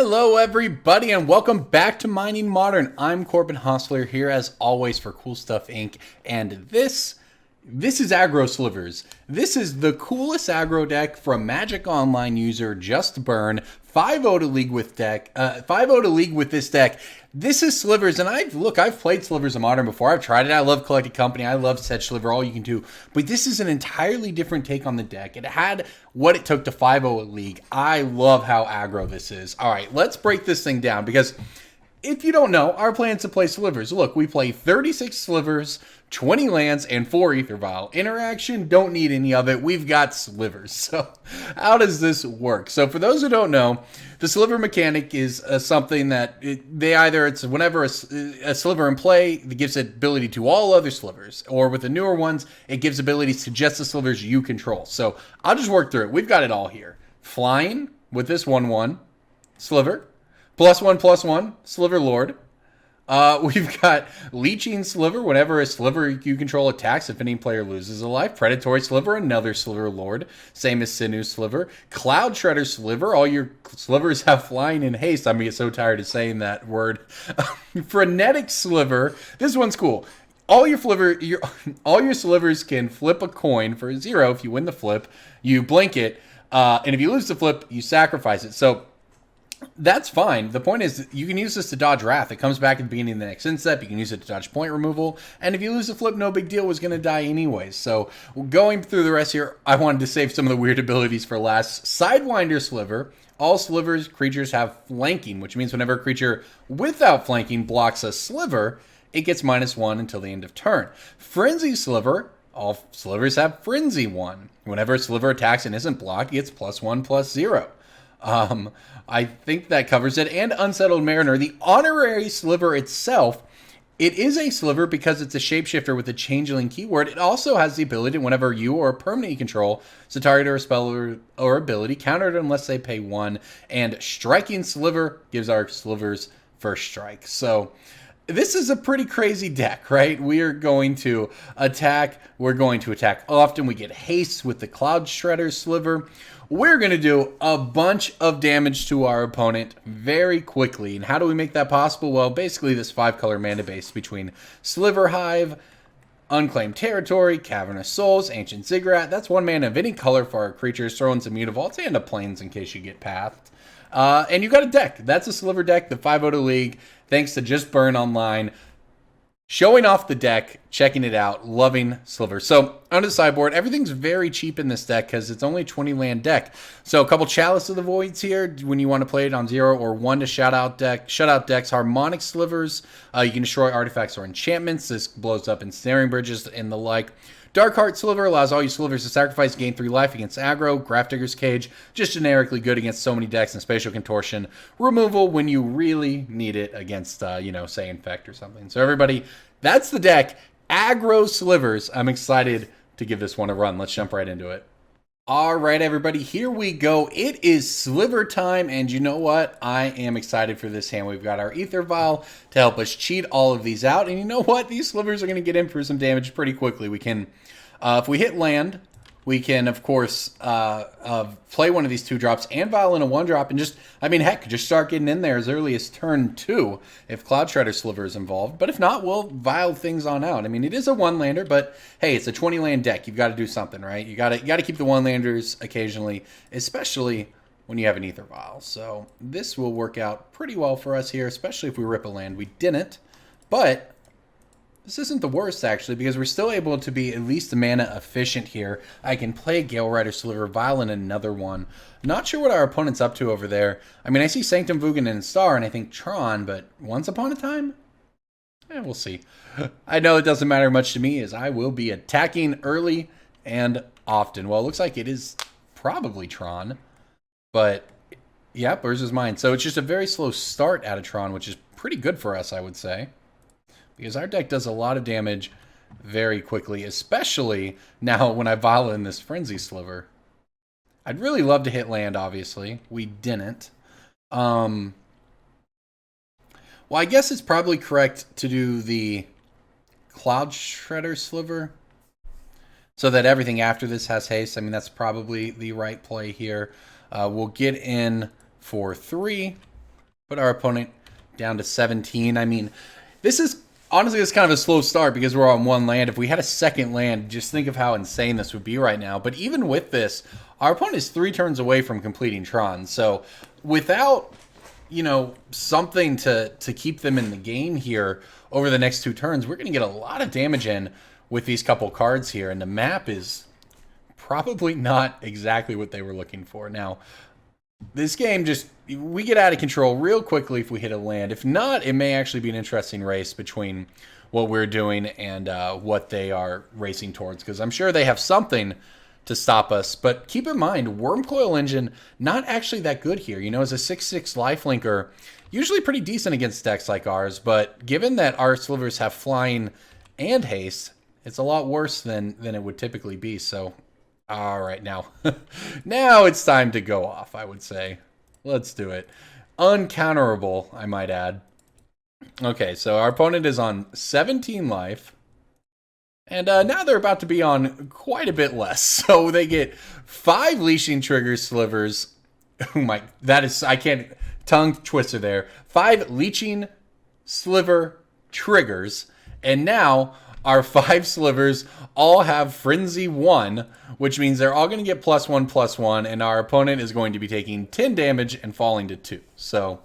Hello everybody and welcome back to Mining Modern. I'm Corbin Hosler here as always for Cool Stuff Inc. And this is Aggro Slivers. This is the coolest aggro deck from Magic Online user Just Burn. 5-0 to league with deck. 5-0 to league with this deck. This is Slivers, and I've played Slivers in Modern before. I've tried it. I love Collected Company. I love Set Sliver, all you can do. But this is an entirely different take on the deck. It had what it took to 5-0 at league. I love how aggro this is. All right, let's break this thing down because if you don't know, our plan is to play Slivers. Look, we play 36 Slivers, 20 lands, and 4 Aether Vial. Interaction, don't need any of it. We've got Slivers. So how does this work? So for those who don't know, the Sliver mechanic is something that it's whenever a Sliver in play, it gives it ability to all other Slivers. Or with the newer ones, it gives abilities to just the Slivers you control. So I'll just work through it. We've got it all here. Flying with this 1/1 Sliver. +1/+1, Sliver Lord. We've got Leeching Sliver. Whenever a Sliver you control attacks, if any player loses a life. Predatory Sliver, another Sliver Lord. Same as Sinew Sliver. Cloudshredder Sliver. All your Slivers have flying and haste. I'm going to get so tired of saying that word. Frenetic Sliver. This one's cool. All your Slivers can flip a coin for 0 if you win the flip. You blink it. And if you lose the flip, you sacrifice it. So that's fine. The point is you can use this to dodge Wrath. It comes back at the beginning of the next end step. You can use it to dodge point removal. And if you lose the flip, no big deal. Was going to die anyways. So going through the rest here, I wanted to save some of the weird abilities for last. Sidewinder Sliver. All Slivers creatures have flanking, which means whenever a creature without flanking blocks a Sliver, it gets -1 until the end of turn. Frenzy Sliver. All Slivers have Frenzy 1. Whenever a Sliver attacks and isn't blocked, it gets +1/+0. I think that covers it. And Unsettled Mariner, the honorary Sliver itself, it is a Sliver because it's a shapeshifter with a changeling keyword. It also has the ability, whenever you or a permanent you control, it's a target or a spell or ability, countered unless they pay 1. And Striking Sliver gives our Slivers first strike. So this is a pretty crazy deck, right? We are going to attack. We're going to attack often. We get haste with the Cloudshredder Sliver. We're going to do a bunch of damage to our opponent very quickly. And how do we make that possible? Well, basically this 5-color mana base between Sliver Hive, Unclaimed Territory, Cavern of Souls, Ancient Ziggurat. That's 1 mana of any color for our creatures. Throw in some Mutavaults and a Plains in case you get pathed. And you got a deck. That's a Sliver deck, the 5-0 to league, thanks to Just Burn Online. Showing off the deck, checking it out, loving Sliver. So, on the sideboard, everything's very cheap in this deck because it's only a 20-land deck. So, a couple Chalice of the Voids here when you want to play it on 0 or 1 to shut out decks. Harmonic Slivers, you can destroy artifacts or enchantments. This blows up ensnaring bridges and the like. Darkheart Sliver allows all you Slivers to sacrifice, gain 3 life against aggro. Grafdigger's Cage, just generically good against so many decks, and Spatial Contortion. Removal when you really need it against, say, Infect or something. So everybody, that's the deck. Aggro Slivers. I'm excited to give this one a run. Let's jump right into it. All right, everybody, here we go. It is Sliver time, and you know what? I am excited for this hand. We've got our Aether Vial to help us cheat all of these out, and you know what? These Slivers are going to get in for some damage pretty quickly. We can, if we hit land, we can, of course, play one of these 2-drops and Vial in a 1-drop, and just start getting in there as early as turn 2 if Cloudshredder Sliver is involved. But if not, we'll Vial things on out. I mean, it is a 1-lander, but hey, it's a 20-land deck. You've got to do something, right? You got to keep the 1-landers occasionally, especially when you have an Aether Vial. So this will work out pretty well for us here, especially if we rip a land. We didn't, but this isn't the worst, actually, because we're still able to be at least mana efficient here. I can play Galerider Sliver, Vial in another one. Not sure what our opponent's up to over there. I mean, I see Sanctum Vugan and Star, and I think Tron, but Once Upon a Time? We'll see. I know it doesn't matter much to me, as I will be attacking early and often. Well, it looks like it is probably Tron, but yeah, Burrs is mine. So it's just a very slow start out of Tron, which is pretty good for us, I would say, because our deck does a lot of damage very quickly, especially now when I Vial in this Frenzy Sliver. I'd really love to hit land, obviously. We didn't. Well, I guess it's probably correct to do the Cloudshredder Sliver so that everything after this has haste. I mean, that's probably the right play here. We'll get in for 3. Put our opponent down to 17. I mean, this is honestly it's kind of a slow start because we're on one land. If we had a second land, just think of how insane this would be right now. But even with this, our opponent is 3 turns away from completing Tron. So without, you know, something to keep them in the game here over the next 2 turns, we're going to get a lot of damage in with these couple cards here. And the map is probably not exactly what they were looking for. Now, this game just, we get out of control real quickly if we hit a land. If not, it may actually be an interesting race between what we're doing and what they are racing towards. Because I'm sure they have something to stop us. But keep in mind, Wormcoil Engine, not actually that good here. You know, as a 6/6 lifelinker, usually pretty decent against decks like ours. But given that our Slivers have flying and haste, it's a lot worse than it would typically be. So, all right, now, now it's time to go off, I would say. Let's do it. Uncounterable, I might add. Okay, so our opponent is on 17 life. And now they're about to be on quite a bit less. So they get 5 Leeching Trigger Slivers. Oh my, that is, I can't, tongue twister there. 5 Leeching Sliver Triggers. And now our 5 Slivers all have Frenzy 1, which means they're all going to get +1/+1, and our opponent is going to be taking 10 damage and falling to 2. So,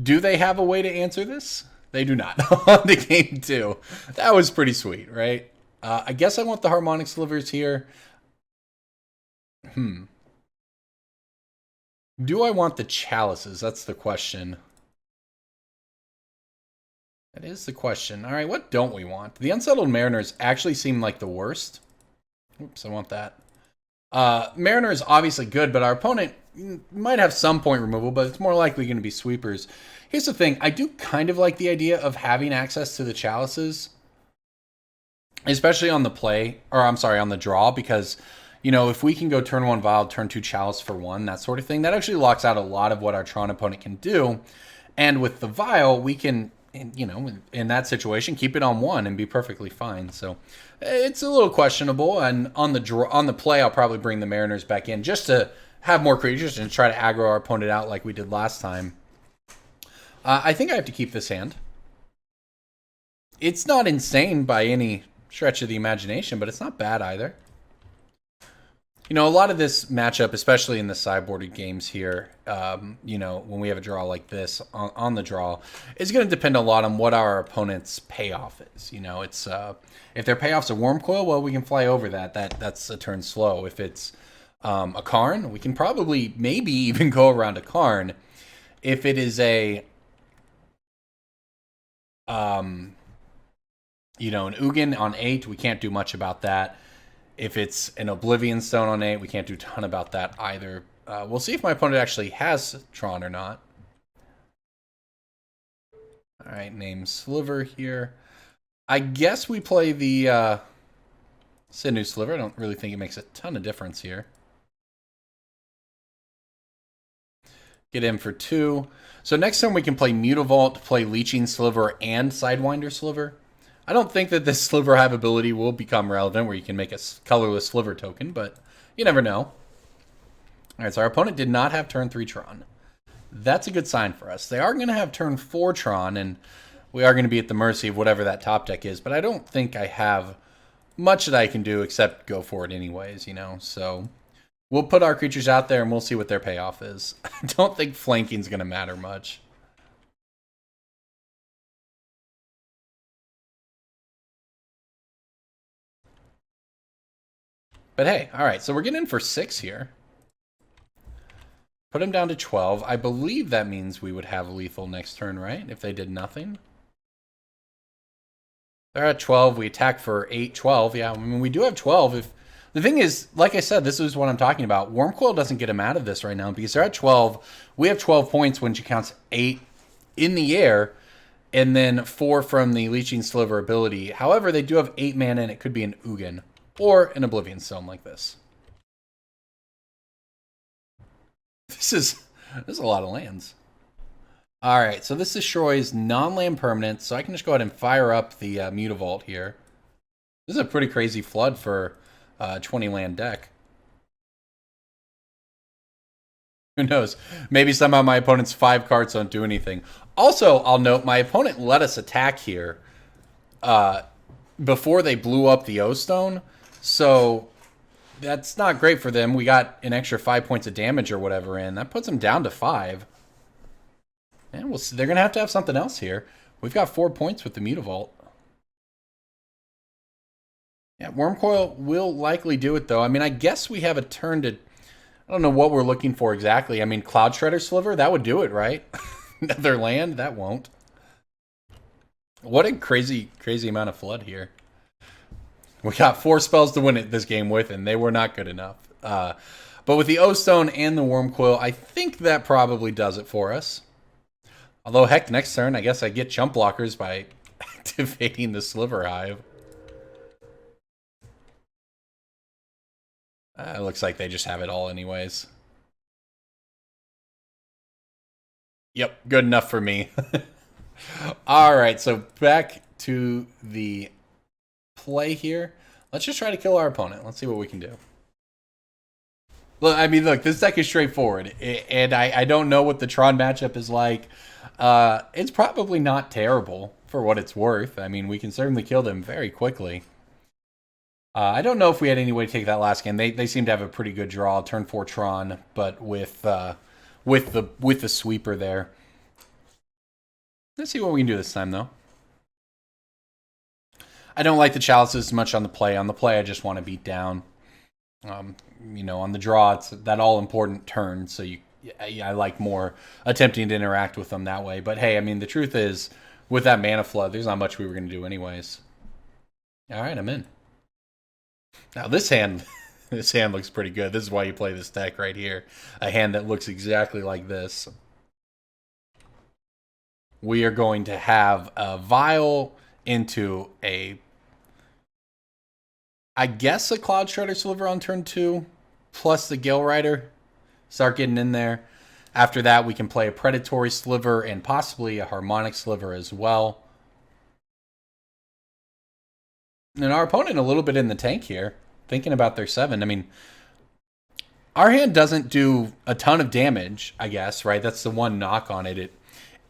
do they have a way to answer this? They do not. On the game 2. That was pretty sweet, right? I guess I want the Harmonic Slivers here. Do I want the Chalices? That's the question. That is the question. All right, what don't we want? The Unsettled Mariners actually seem like the worst. Oops, I want that. Mariner is obviously good, but our opponent might have some point removal, but it's more likely going to be sweepers. Here's the thing. I do kind of like the idea of having access to the Chalices, especially on the play, or I'm sorry, on the draw, because, you know, if we can go turn 1 Vial, turn 2 Chalice for 1, that sort of thing, that actually locks out a lot of what our Tron opponent can do. And with the Vial, we can, you know, in that situation, keep it on 1 and be perfectly fine. So it's a little questionable. And on the play, I'll probably bring the Mariners back in just to have more creatures and try to aggro our opponent out like we did last time. I think I have to keep this hand. It's not insane by any stretch of the imagination, but it's not bad either. You know, a lot of this matchup, especially in the sideboarded games here, you know, when we have a draw like this on the draw, is going to depend a lot on what our opponent's payoff is. You know, it's if their payoff's a Wormcoil, well, we can fly over that. That's a turn slow. If it's a Karn, we can probably maybe even go around a Karn. If it is a you know, an Ugin on 8, we can't do much about that. If it's an Oblivion Stone on 8, we can't do a ton about that either. We'll see if my opponent actually has Tron or not. All right, name Sliver here. I guess we play the Sinew Sliver. I don't really think it makes a ton of difference here. Get in for 2. So next time we can play Mutavault, play Leeching Sliver, and Sidewinder Sliver. I don't think that this Sliver Hive ability will become relevant where you can make a colorless Sliver token, but you never know. Alright, so our opponent did not have turn 3 Tron. That's a good sign for us. They are going to have turn 4 Tron, and we are going to be at the mercy of whatever that top deck is, but I don't think I have much that I can do except go for it anyways, you know, so we'll put our creatures out there and we'll see what their payoff is. I don't think flanking is going to matter much. But hey, all right, so we're getting in for 6 here. Put him down to 12. I believe that means we would have lethal next turn, right? If they did nothing. They're at 12. We attack for 8, 12. Yeah, I mean, we do have 12. If the thing is, like I said, this is what I'm talking about. Wormcoil doesn't get him out of this right now because they're at 12. We have 12 points when she counts 8 in the air and then 4 from the Leeching Sliver ability. However, they do have 8 mana and it could be an Ugin or an Oblivion Stone like this. This is a lot of lands. All right, so this destroys non-land permanents, so I can just go ahead and fire up the Mutavault here. This is a pretty crazy flood for a 20 land deck. Who knows? Maybe somehow my opponent's 5 cards don't do anything. Also, I'll note my opponent let us attack here before they blew up the O-Stone. So that's not great for them. We got an extra 5 points of damage or whatever in. That puts them down to 5. And we'll see. They're going to have something else here. We've got 4 points with the Mutavault. Yeah, Wormcoil will likely do it, though. I mean, I guess we have a turn to... I don't know what we're looking for exactly. I mean, Cloudshredder Sliver, that would do it, right? Another land? That won't. What a crazy, crazy amount of flood here. We got 4 spells to win it this game with, and they were not good enough. But with the O-Stone and the Wormcoil, I think that probably does it for us. Although, heck, next turn, I guess I get chump blockers by activating the Sliver Hive. It looks like they just have it all anyways. Yep, good enough for me. Alright, so back to the play here. Let's just try to kill our opponent. Let's see what we can do. Look, I mean, look, this deck is straightforward. And I don't know what the Tron matchup is like. It's probably not terrible for what it's worth. I mean, we can certainly kill them very quickly. I don't know if we had any way to take that last game. They seem to have a pretty good draw, turn 4 Tron, but with the sweeper there. Let's see what we can do this time, though. I don't like the Chalices as much on the play. On the play, I just want to beat down. You know, on the draw, it's that all-important turn, so I like more attempting to interact with them that way. But hey, I mean, the truth is, with that mana flood, there's not much we were going to do anyways. All right, I'm in. Now this hand looks pretty good. This is why you play this deck right here. A hand that looks exactly like this. We are going to have a Vial into I guess a Cloudshredder Sliver on turn 2, plus the Galerider. Start getting in there. After that, we can play a Predatory Sliver and possibly a Harmonic Sliver as well. And our opponent a little bit in the tank here, thinking about their 7. I mean, our hand doesn't do a ton of damage, I guess, right? That's the one knock on it.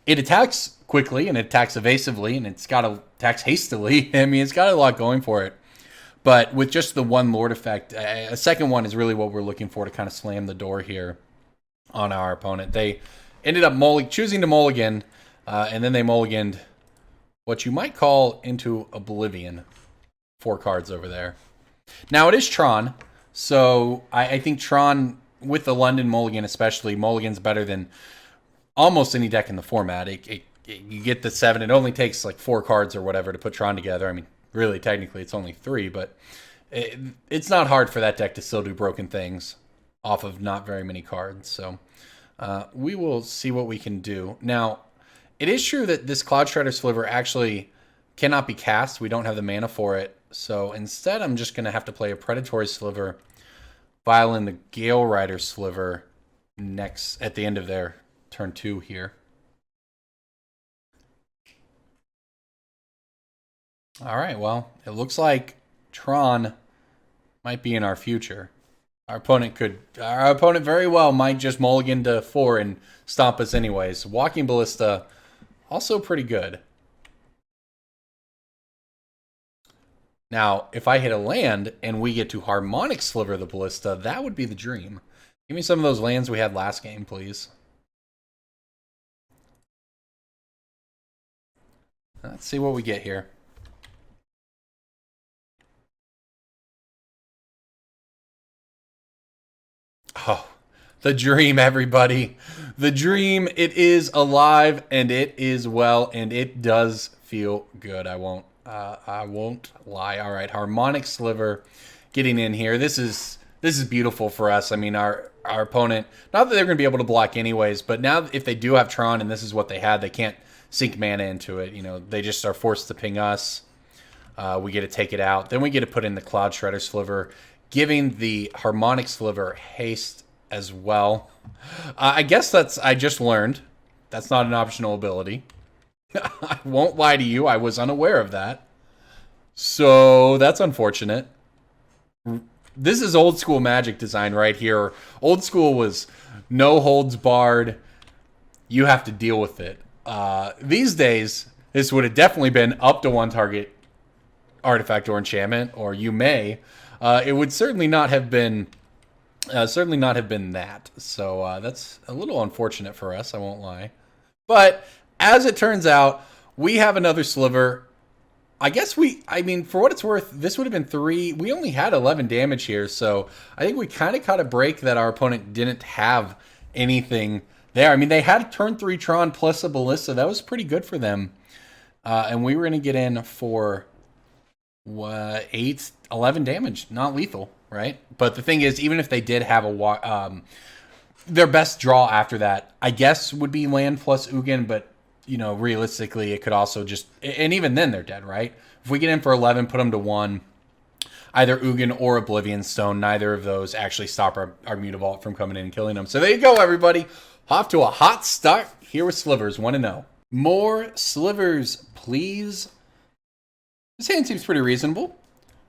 It attacks quickly, and it attacks evasively, and it's got to attacks hastily. I mean, it's got a lot going for it. But with just the one Lord effect, a second one is really what we're looking for to kind of slam the door here on our opponent. They ended up choosing to mulligan, and then they mulliganed what you might call into oblivion. 4 cards over there. Now, it is Tron, so I think Tron, with the London mulligan especially, mulligan's better than almost any deck in the format. You get the 7. It only takes like 4 cards or whatever to put Tron together. I mean, really, technically, it's only 3, but it's not hard for that deck to still do broken things off of not very many cards. So we will see what we can do. Now, it is true that this Cloudshredder Sliver actually cannot be cast. We don't have the mana for it. So instead, I'm just going to have to play a Predatory Sliver, Vial in the Galerider Sliver next at the end of their turn 2 here. All right, well, it looks like Tron might be in our future. Our opponent very well might just mulligan to 4 and stomp us anyways. Walking Ballista, also pretty good. Now, if I hit a land and we get to Harmonic Sliver the Ballista, that would be the dream. Give me some of those lands we had last game, please. Let's see what we get here. Oh, the dream, everybody. The dream, it is alive, and it is well, and it does feel good. I won't lie. All right, Harmonic Sliver getting in here. This is beautiful for us. I mean, our opponent, not that they're going to be able to block anyways, but now if they do have Tron and this is what they had, they can't sink mana into it. You know, they just are forced to ping us. We get to take it out. Then we get to put in the Cloudshredder Sliver, giving the Harmonic Sliver haste as well. I guess I just learned that's not an optional ability. I won't lie to you, I was unaware of that. So that's unfortunate. This is old school Magic design right here. Old school was no holds barred. You have to deal with it. These days, this would have definitely been up to one target artifact or enchantment, or you may. It would certainly not have been that. So that's a little unfortunate for us, I won't lie. But as it turns out, we have another Sliver. I mean, for what it's worth, this would have been 3. We only had 11 damage here, so I think we kind of caught a break that our opponent didn't have anything there. I mean, they had a turn 3 Tron plus a Ballista. That was pretty good for them. And we were going to get in for 11 damage. Not lethal, right? But the thing is, even if they did have their best draw after that, I guess, would be land plus Ugin, but you know, realistically, it could also just... And even then, they're dead, right? If we get in for 11, put them to 1, either Ugin or Oblivion Stone, neither of those actually stop our Mutavault from coming in and killing them. So there you go, everybody. Off to a hot start here with Slivers, 1-0. More Slivers, please. This hand seems pretty reasonable.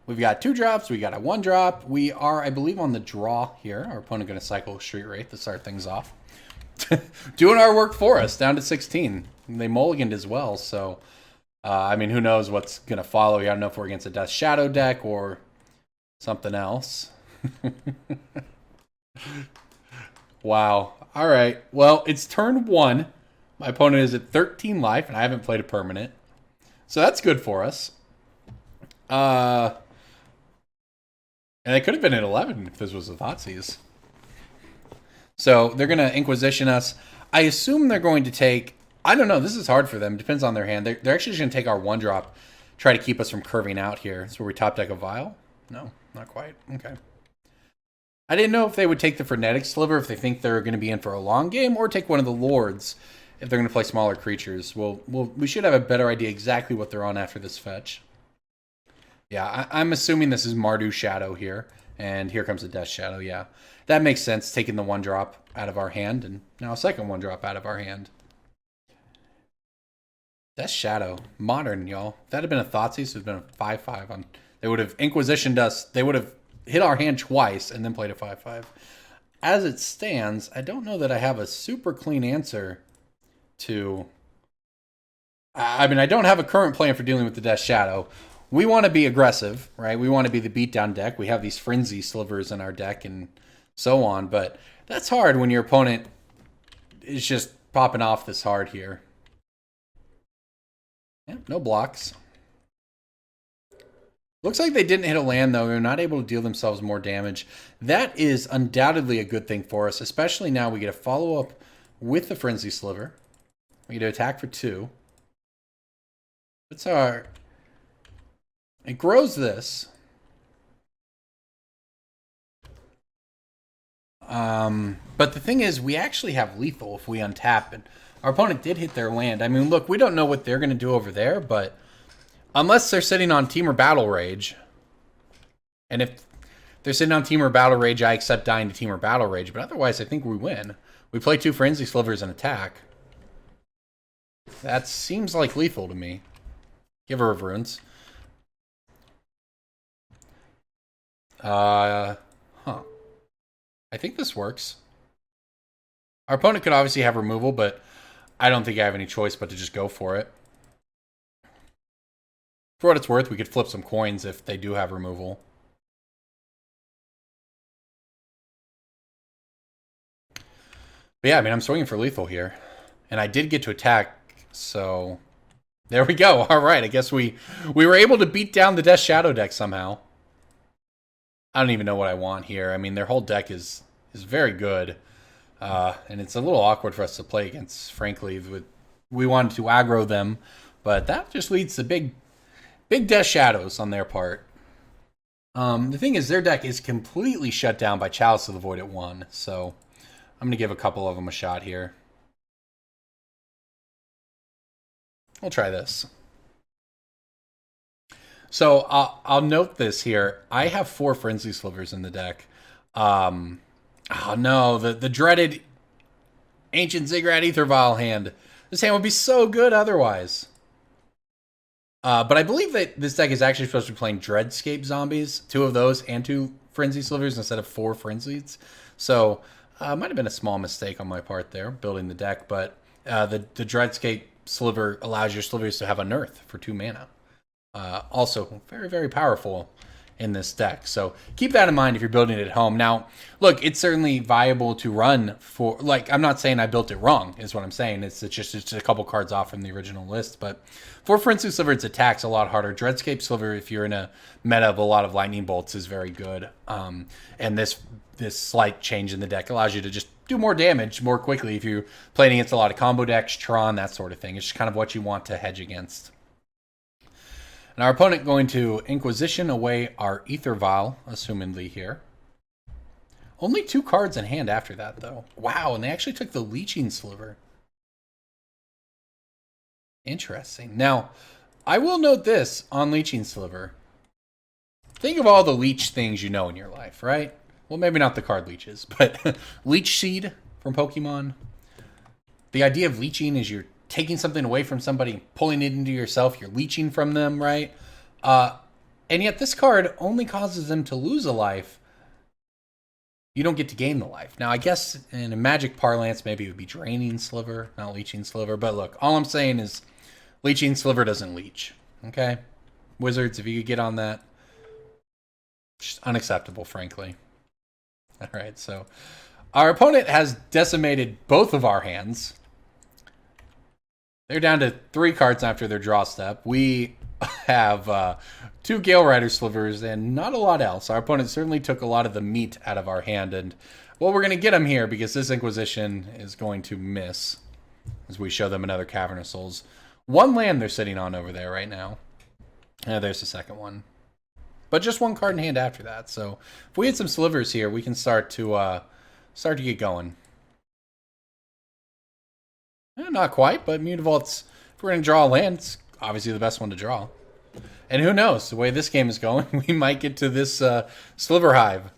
We've got 2 drops. We got a 1 drop. We are, I believe, on the draw here. Our opponent going to cycle Street Wraith to start things off. Doing our work for us, down to 16. They mulliganed as well, so I mean, who knows what's going to follow here. I don't know if we're against a Death Shadow deck or something else. Wow. All right. Well, it's turn 1. My opponent is at 13 life, and I haven't played a permanent. So that's good for us. And it could have been at 11 if this was a Thoughtseize. So they're going to Inquisition us. I assume they're going to take... I don't know. This is hard for them. Depends on their hand. They're actually just going to take our 1-drop, try to keep us from curving out here. So we top deck a Vial? No, not quite. Okay. I didn't know if they would take the Frenetic Sliver if they think they're going to be in for a long game, or take one of the Lords if they're going to play smaller creatures. We should have a better idea exactly what they're on after this fetch. Yeah, I'm assuming this is Mardu Shadow here, and here comes the Death Shadow, yeah. That makes sense, taking the 1-drop out of our hand, and now a second 1-drop out of our hand. Death Shadow. Modern, y'all. If that had been a Thoughtseize, it would have been a 5/5. They would have Inquisitioned us. They would have hit our hand twice and then played a 5/5. As it stands, I don't know that I have a super clean answer to... I mean, I don't have a current plan for dealing with the Death Shadow. We want to be aggressive, right? We want to be the beatdown deck. We have these Frenzy Slivers in our deck and so on, but that's hard when your opponent is just popping off this hard here. Yeah, no blocks. Looks like they didn't hit a land, though. They're not able to deal themselves more damage. That is undoubtedly a good thing for us, especially now we get a follow-up with the Frenzy Sliver. We get to attack for 2. What's our... It grows this. But the thing is, we actually have lethal if we untap, and our opponent did hit their land. I mean, look, we don't know what they're going to do over there, but unless they're sitting on Temur Battle Rage, and if they're sitting on Temur Battle Rage, I accept dying to Temur Battle Rage, but otherwise I think we win. We play 2 Frenzy Slivers and attack. That seems like lethal to me. Giver of Runes. Huh. I think this works. Our opponent could obviously have removal, but I don't think I have any choice but to just go for it. For what it's worth, we could flip some coins if they do have removal. But yeah, I mean, I'm swinging for lethal here. And I did get to attack, so... There we go. All right, I guess we were able to beat down the Death Shadow deck somehow. I don't even know what I want here. I mean, their whole deck is very good. And it's a little awkward for us to play against, frankly. We wanted to aggro them, but that just leads to big Death Shadows on their part. The thing is, their deck is completely shut down by Chalice of the Void at 1, so I'm going to give a couple of them a shot here. We'll try this. So I'll note this here. I have 4 Frenzy Slivers in the deck. Oh no, the dreaded Ancient Ziggurat Aether Vial hand. This hand would be so good otherwise. But I believe that this deck is actually supposed to be playing Dreadscape Zombies. 2 of those and 2 Frenzy Slivers instead of 4 Frenzies. So, might have been a small mistake on my part there, building the deck, but the Dreadscape Sliver allows your Slivers to have Unearth for 2 mana. Also, very, very powerful in this deck. So keep that in mind if you're building it at home. Now, look, it's certainly viable to run for, like, I'm not saying I built it wrong, is what I'm saying. It's just a couple cards off from the original list. But for Frenzy Sliver, its attack's a lot harder. Dreadscape Sliver, if you're in a meta of a lot of lightning bolts, is very good. And this slight change in the deck allows you to just do more damage more quickly if you're playing against a lot of combo decks, Tron, that sort of thing. It's just kind of what you want to hedge against. And our opponent going to Inquisition away our Aether Vial, assumedly here. Only 2 cards in hand after that, though. Wow, and they actually took the Leeching Sliver. Interesting. Now, I will note this on Leeching Sliver. Think of all the leech things you know in your life, right? Well, maybe not the card leeches, but Leech Seed from Pokemon. The idea of leeching is you're taking something away from somebody, pulling it into yourself, you're leeching from them, right? And yet this card only causes them to lose a life. You don't get to gain the life. Now, I guess in a Magic parlance, maybe it would be Draining Sliver, not Leeching Sliver. But look, all I'm saying is Leeching Sliver doesn't leech, okay? Wizards, if you could get on that, just unacceptable, frankly. All right, so our opponent has decimated both of our hands. They're down to 3 cards after their draw step. We have 2 Galerider Slivers and not a lot else. Our opponent certainly took a lot of the meat out of our hand. And, well, we're going to get them here because this Inquisition is going to miss as we show them another Cavern of Souls. 1 land they're sitting on over there right now. There's the second one. But just 1 card in hand after that. So if we had some Slivers here, we can start to get going. Not quite, but Mutavault's, if we're going to draw a land, it's obviously the best one to draw. And who knows, the way this game is going, we might get to this Sliver Hive.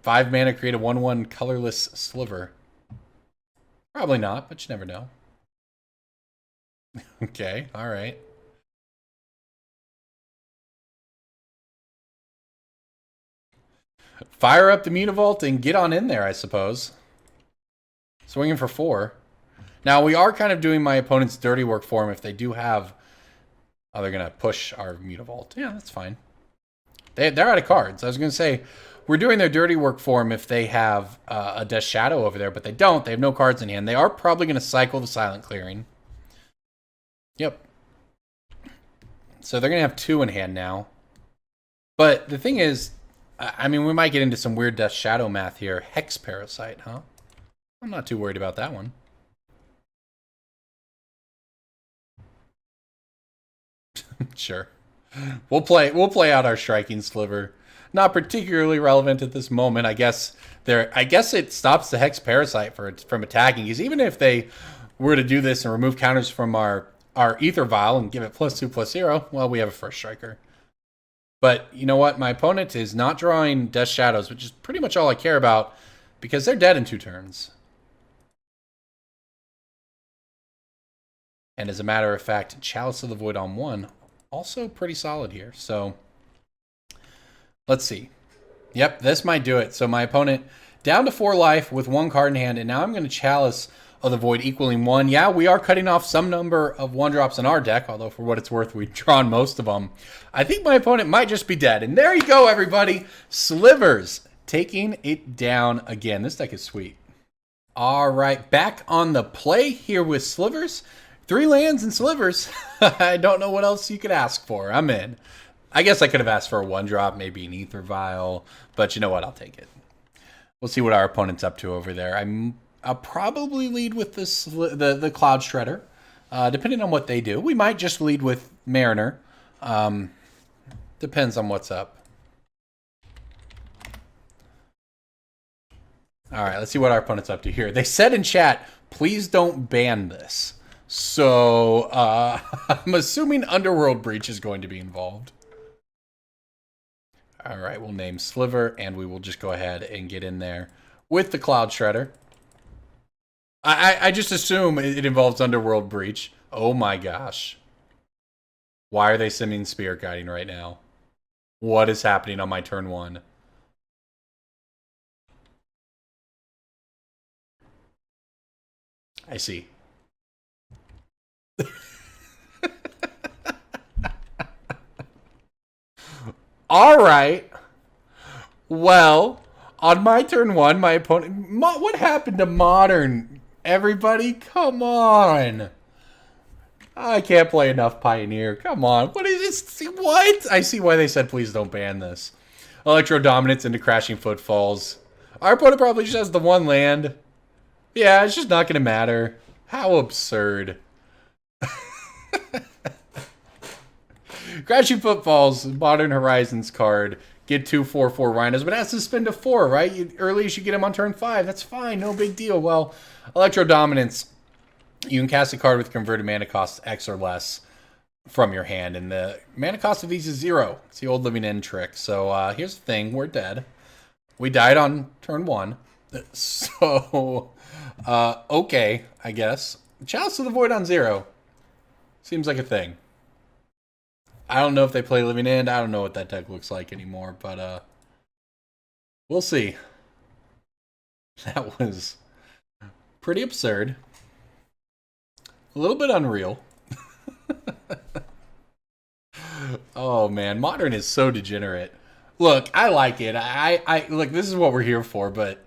5 mana, create a 1/1 colorless Sliver. Probably not, but you never know. Okay, alright. Fire up the Mutavault and get on in there, I suppose. Swinging for 4. Now, we are kind of doing my opponent's dirty work for him if they do have... Oh, they're going to push our Mutavault. Yeah, that's fine. They're out of cards. I was going to say, we're doing their dirty work for them if they have a Death Shadow over there, but they don't. They have no cards in hand. They are probably going to cycle the Silent Clearing. Yep. So they're going to have 2 in hand now. But the thing is, I mean, we might get into some weird Death Shadow math here. Hex Parasite, huh? I'm not too worried about that one. Sure. We'll play out our Striking Sliver. Not particularly relevant at this moment. I guess it stops the Hex Parasite from attacking. Because even if they were to do this and remove counters from our Aether Vial and give it +2/+0, well, we have a First Striker. But you know what? My opponent is not drawing Death Shadows, which is pretty much all I care about, because they're dead in 2 turns. And as a matter of fact, Chalice of the Void on 1, also pretty solid here. So, let's see. Yep, this might do it. So my opponent down to 4 life with 1 card in hand, and now I'm going to Chalice of the Void equaling 1. Yeah, we are cutting off some number of 1-drops in our deck, although for what it's worth, we've drawn most of them. I think my opponent might just be dead. And there you go, everybody. Slivers taking it down again. This deck is sweet. All right, back on the play here with Slivers. 3 lands and Slivers. I don't know what else you could ask for. I'm in. I guess I could have asked for a 1-drop, maybe an Aether Vial, but you know what? I'll take it. We'll see what our opponent's up to over there. I'll probably lead with this, the Cloudshredder, depending on what they do. We might just lead with Mariner. Depends on what's up. All right, let's see what our opponent's up to here. They said in chat, please don't ban this. So, I'm assuming Underworld Breach is going to be involved. All right, we'll name Sliver, and we will just go ahead and get in there with the Cloudshredder. I just assume it involves Underworld Breach. Oh my gosh. Why are they sending Spirit Guiding right now? What is happening on my turn 1? I see. All right. Well, on my turn 1, my opponent... What happened to Modern? Everybody, come on. I can't play enough Pioneer. Come on. What is this? What? I see why they said please don't ban this. Electro Dominance into Crashing Footfalls. Our opponent probably just has the 1 land. Yeah, it's just not going to matter. How absurd. Crashing Footfalls, Modern Horizons card. Get 2 4/4 Rhinos, but it has to spend to 4, right? Earliest you get them on turn 5. That's fine, no big deal. Well, Electro Dominance, you can cast a card with converted mana cost X or less from your hand, and the mana cost of these is 0. It's the old Living End trick. So here's the thing: we're dead. We died on turn 1, so okay, I guess. Chalice of the Void on 0 seems like a thing. I don't know if they play Living End. I don't know what that deck looks like anymore, but we'll see. That was pretty absurd. A little bit unreal. Oh man, Modern is so degenerate. Look, I like it. I look, this is what we're here for, but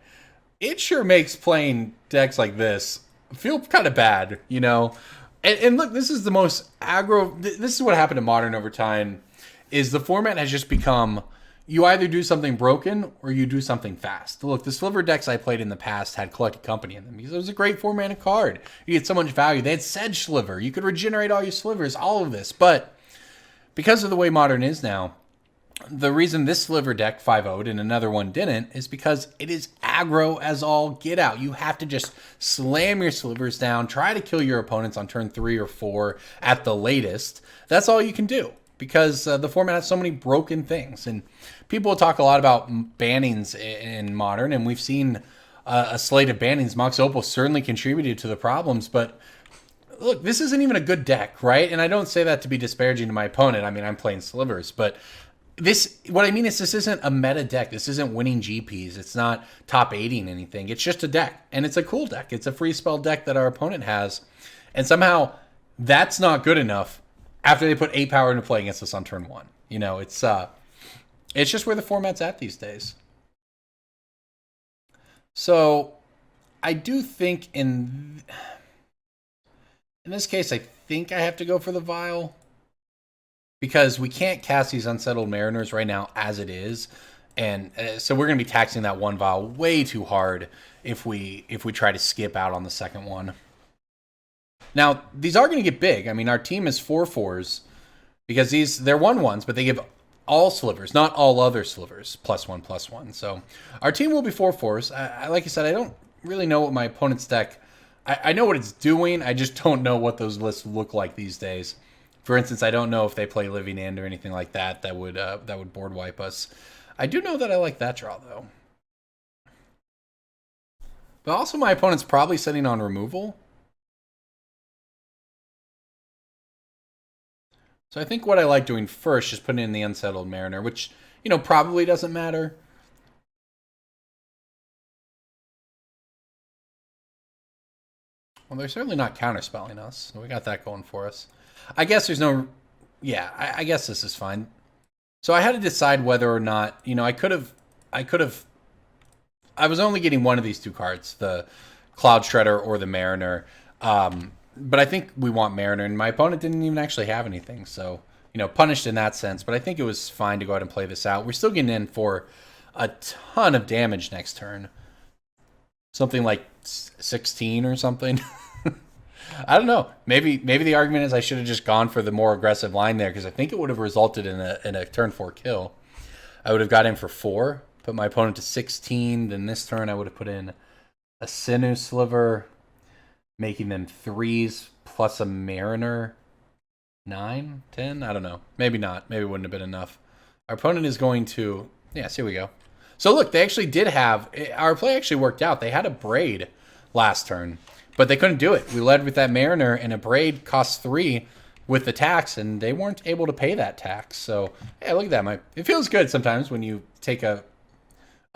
it sure makes playing decks like this feel kind of bad, you know? And look, this is the most aggro... This is what happened to Modern over time, is the format has just become... You either do something broken or you do something fast. Look, the Sliver decks I played in the past had Collected Company in them because it was a great 4-mana card. You get so much value. They had Sedge Sliver. You could regenerate all your Slivers, all of this. But because of the way Modern is now, the reason this Sliver deck 5-0'd and another one didn't is because it is aggro as all get out. You have to just slam your Slivers down, try to kill your opponents on turn 3 or 4 at the latest. That's all you can do because the format has so many broken things. And people talk a lot about bannings in Modern, and we've seen a slate of bannings. Mox Opal certainly contributed to the problems, but look, this isn't even a good deck, right? And I don't say that to be disparaging to my opponent. I mean, I'm playing Slivers, but what I mean is this isn't a meta deck. This isn't winning GPs. It's not top 80ing anything. It's just a deck, and it's a cool deck. It's a free spell deck that our opponent has, and somehow that's not good enough after they put 8 power into play against us on turn 1. You know, it's just where the format's at these days. So I do think in this case, I think I have to go for the Vial. Because we can't cast these Unsettled Mariners right now as it is. And so we're going to be taxing that 1 Vial way too hard if we try to skip out on the second one. Now, these are going to get big. I mean, our team is 4/4s because they're 1/1s, but they give all Slivers, not all other Slivers, +1/+1. So our team will be 4/4s. Like I said, I don't really know what my opponent's deck... I know what it's doing. I just don't know what those lists look like these days. For instance, I don't know if they play Living End or anything like that that would board wipe us. I do know that I like that draw, though. But also my opponent's probably sitting on removal. So I think what I like doing first is putting in the Unsettled Mariner, which, you know, probably doesn't matter. Well, they're certainly not counterspelling us, so we got that going for us. I guess there's no... Yeah, I guess this is fine. So I had to decide whether or not... You know, I could have... I was only getting one of these 2 cards, the Cloudshredder or the Mariner. But I think we want Mariner, and my opponent didn't even actually have anything. So, you know, punished in that sense. But I think it was fine to go ahead and play this out. We're still getting in for a ton of damage next turn. Something like 16 or something. I don't know. Maybe the argument is I should have just gone for the more aggressive line there because I think it would have resulted in a turn 4 kill. I would have got in for 4, put my opponent to 16. Then this turn I would have put in a Sinew Sliver, making them 3s plus a Mariner. 9, 10? I don't know. Maybe not. Maybe it wouldn't have been enough. Our opponent is going to... Yes, here we go. So look, they actually did have... Our play actually worked out. They had a Braid last turn. But they couldn't do it. We led with that Mariner, and a Braid costs 3 with the tax, and they weren't able to pay that tax. So, yeah, look at that. It feels good sometimes when you take a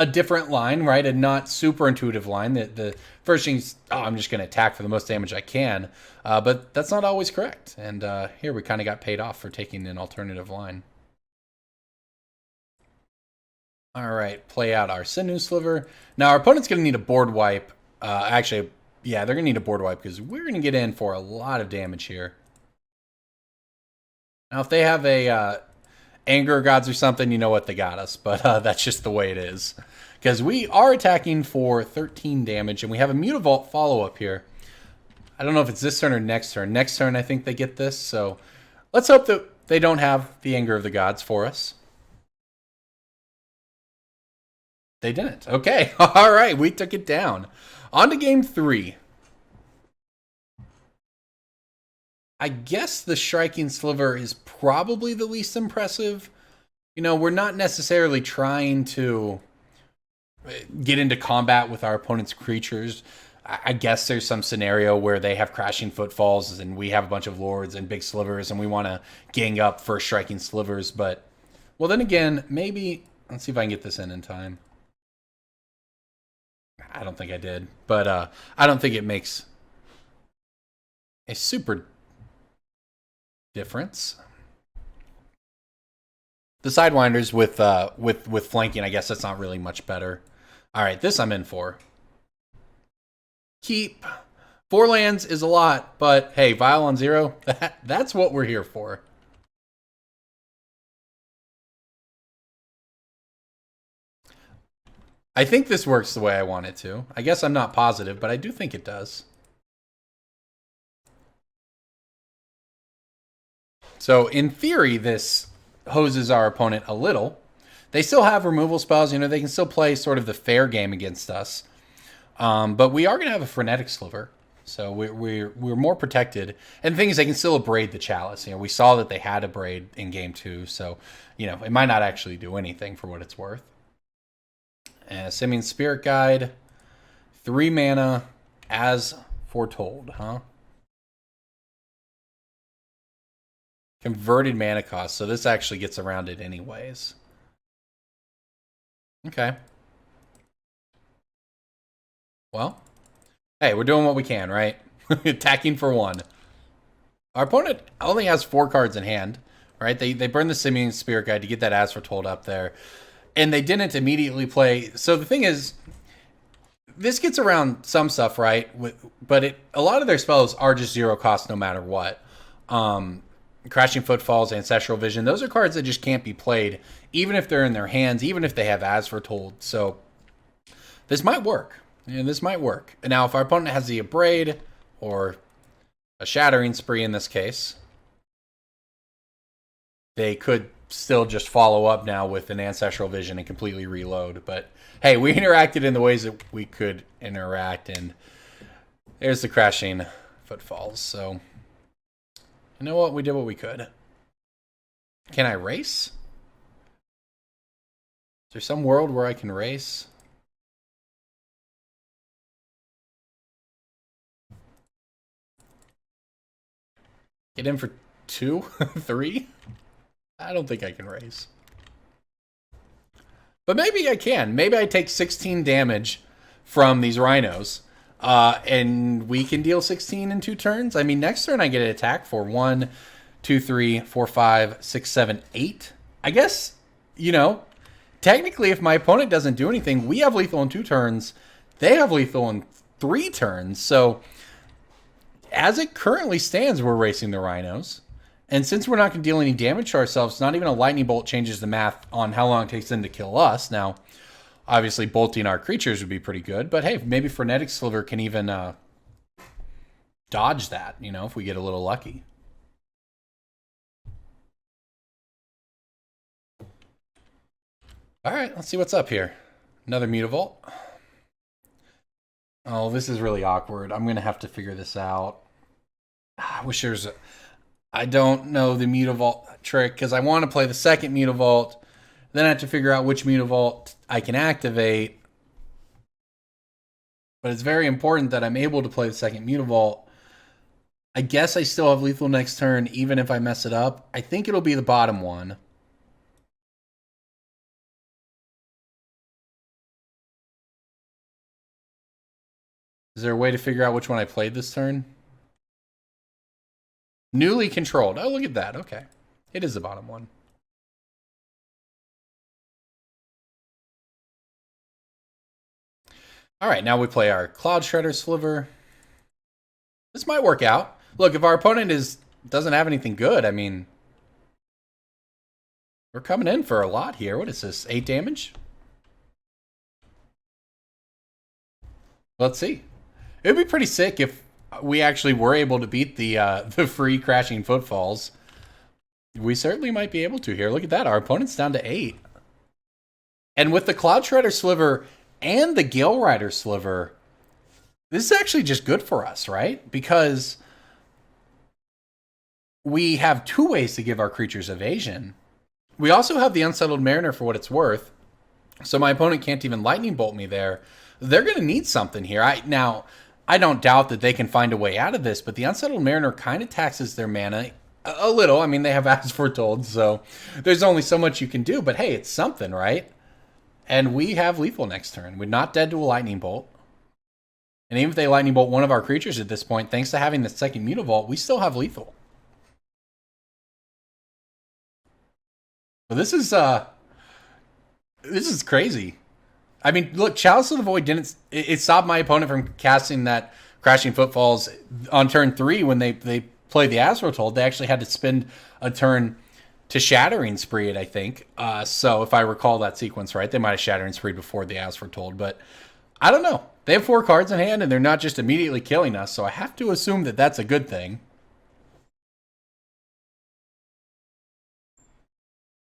a different line, right? A not super intuitive line. The first thing is, oh, I'm just going to attack for the most damage I can. But that's not always correct. And here we kind of got paid off for taking an alternative line. All right, play out our Sinew Sliver. Now, our opponent's going to need a board wipe. Actually, yeah, they're going to need a board wipe because we're going to get in for a lot of damage here. Now, if they have a Anger Gods or something, you know what, they got us. But that's just the way it is. Because we are attacking for 13 damage, and we have a Mutavault follow-up here. I don't know if it's this turn or next turn. Next turn, I think they get this. So let's hope that they don't have the Anger of the Gods for us. They didn't. Okay. All right. We took it down. On to game 3. I guess the Striking Sliver is probably the least impressive. You know, we're not necessarily trying to get into combat with our opponent's creatures. I guess there's some scenario where they have Crashing Footfalls and we have a bunch of Lords and big Slivers and we want to gang up for Striking Slivers. But, well, then again, maybe... Let's see if I can get this in time. I don't think I did, but I don't think it makes a super difference. The Sidewinders with flanking, I guess that's not really much better. All right, this I'm in for. Keep 4 lands is a lot, but hey, Vial on 0, that's what we're here for. I think this works the way I want it to. I guess I'm not positive, but I do think it does. So in theory, this hoses our opponent a little. They still have removal spells. You know, they can still play sort of the fair game against us. But we are going to have a Frenetic Sliver. So we're more protected. And the thing is, they can still abrade the Chalice. You know, we saw that they had abrade in game 2. So, you know, it might not actually do anything for what it's worth. Simian Spirit Guide, 3 mana, as foretold, huh? Converted mana cost, so this actually gets around it anyways. Okay. Well, hey, we're doing what we can, right? Attacking for 1. Our opponent only has 4 cards in hand, right? They burn the Simian Spirit Guide to get that as foretold up there. And they didn't immediately play. So the thing is, this gets around some stuff, right? But a lot of their spells are just 0 cost no matter what. Crashing Footfalls, Ancestral Vision, those are cards that just can't be played, even if they're in their hands, even if they have as foretold. So this might work. Yeah, this might work. Now, if our opponent has the Abrade or a Shattering Spree in this case, they could still just follow up now with an Ancestral Vision and completely reload. But hey, we interacted in the ways that we could interact, and there's the Crashing Footfalls. So you know what? We did what we could. Can I race? Is there some world where I can race? Get in for 2? 3? I don't think I can race. But maybe I can. Maybe I take 16 damage from these rhinos. And we can deal 16 in 2 turns. I mean, next turn I get an attack for 1, 2, 3, 4, 5, 6, 7, 8. I guess, you know, technically if my opponent doesn't do anything, we have lethal in 2 turns. They have lethal in 3 turns. So as it currently stands, we're racing the rhinos. And since we're not going to deal any damage to ourselves, not even a lightning bolt changes the math on how long it takes them to kill us. Now, obviously, bolting our creatures would be pretty good. But hey, maybe Frenetic Sliver can even dodge that, you know, if we get a little lucky. All right, let's see what's up here. Another Mutavault. Oh, this is really awkward. I'm going to have to figure this out. I wish there's a... I don't know the Mutavault trick because I want to play the second Mutavault. Then I have to figure out which Mutavault I can activate. But it's very important that I'm able to play the second Mutavault. I guess I still have lethal next turn even if I mess it up. I think it'll be the bottom one. Is there a way to figure out which one I played this turn? Newly controlled. Oh, look at that. Okay. It is the bottom one. All right, now we play our Cloudshredder Sliver. This might work out. Look, if our opponent doesn't have anything good, I mean, we're coming in for a lot here. What is this? 8 damage? Let's see. It would be pretty sick if we actually were able to beat the free Crashing Footfalls. We certainly might be able to here. Look at that. Our opponent's down to 8. And with the Cloudshredder Sliver and the Galerider Sliver, this is actually just good for us, right? Because we have 2 ways to give our creatures evasion. We also have the Unsettled Mariner for what it's worth. So my opponent can't even Lightning Bolt me there. They're going to need something here. Now, I don't doubt that they can find a way out of this, but the Unsettled Mariner kind of taxes their mana a little. I mean, they have As Foretold, so there's only so much you can do. But hey, it's something, right? And we have lethal next turn. We're not dead to a Lightning Bolt. And even if they Lightning Bolt one of our creatures at this point, thanks to having the second Mutavault, we still have lethal. Well, this is crazy. I mean, look, Chalice of the Void it stopped my opponent from casting that Crashing Footfalls on turn 3 when they played the As Foretold. They actually had to spend a turn to Shattering Spree it, I think. So if I recall that sequence right, they might have Shattering Spree before the As Foretold, but I don't know. They have 4 cards in hand, and they're not just immediately killing us, so I have to assume that that's a good thing.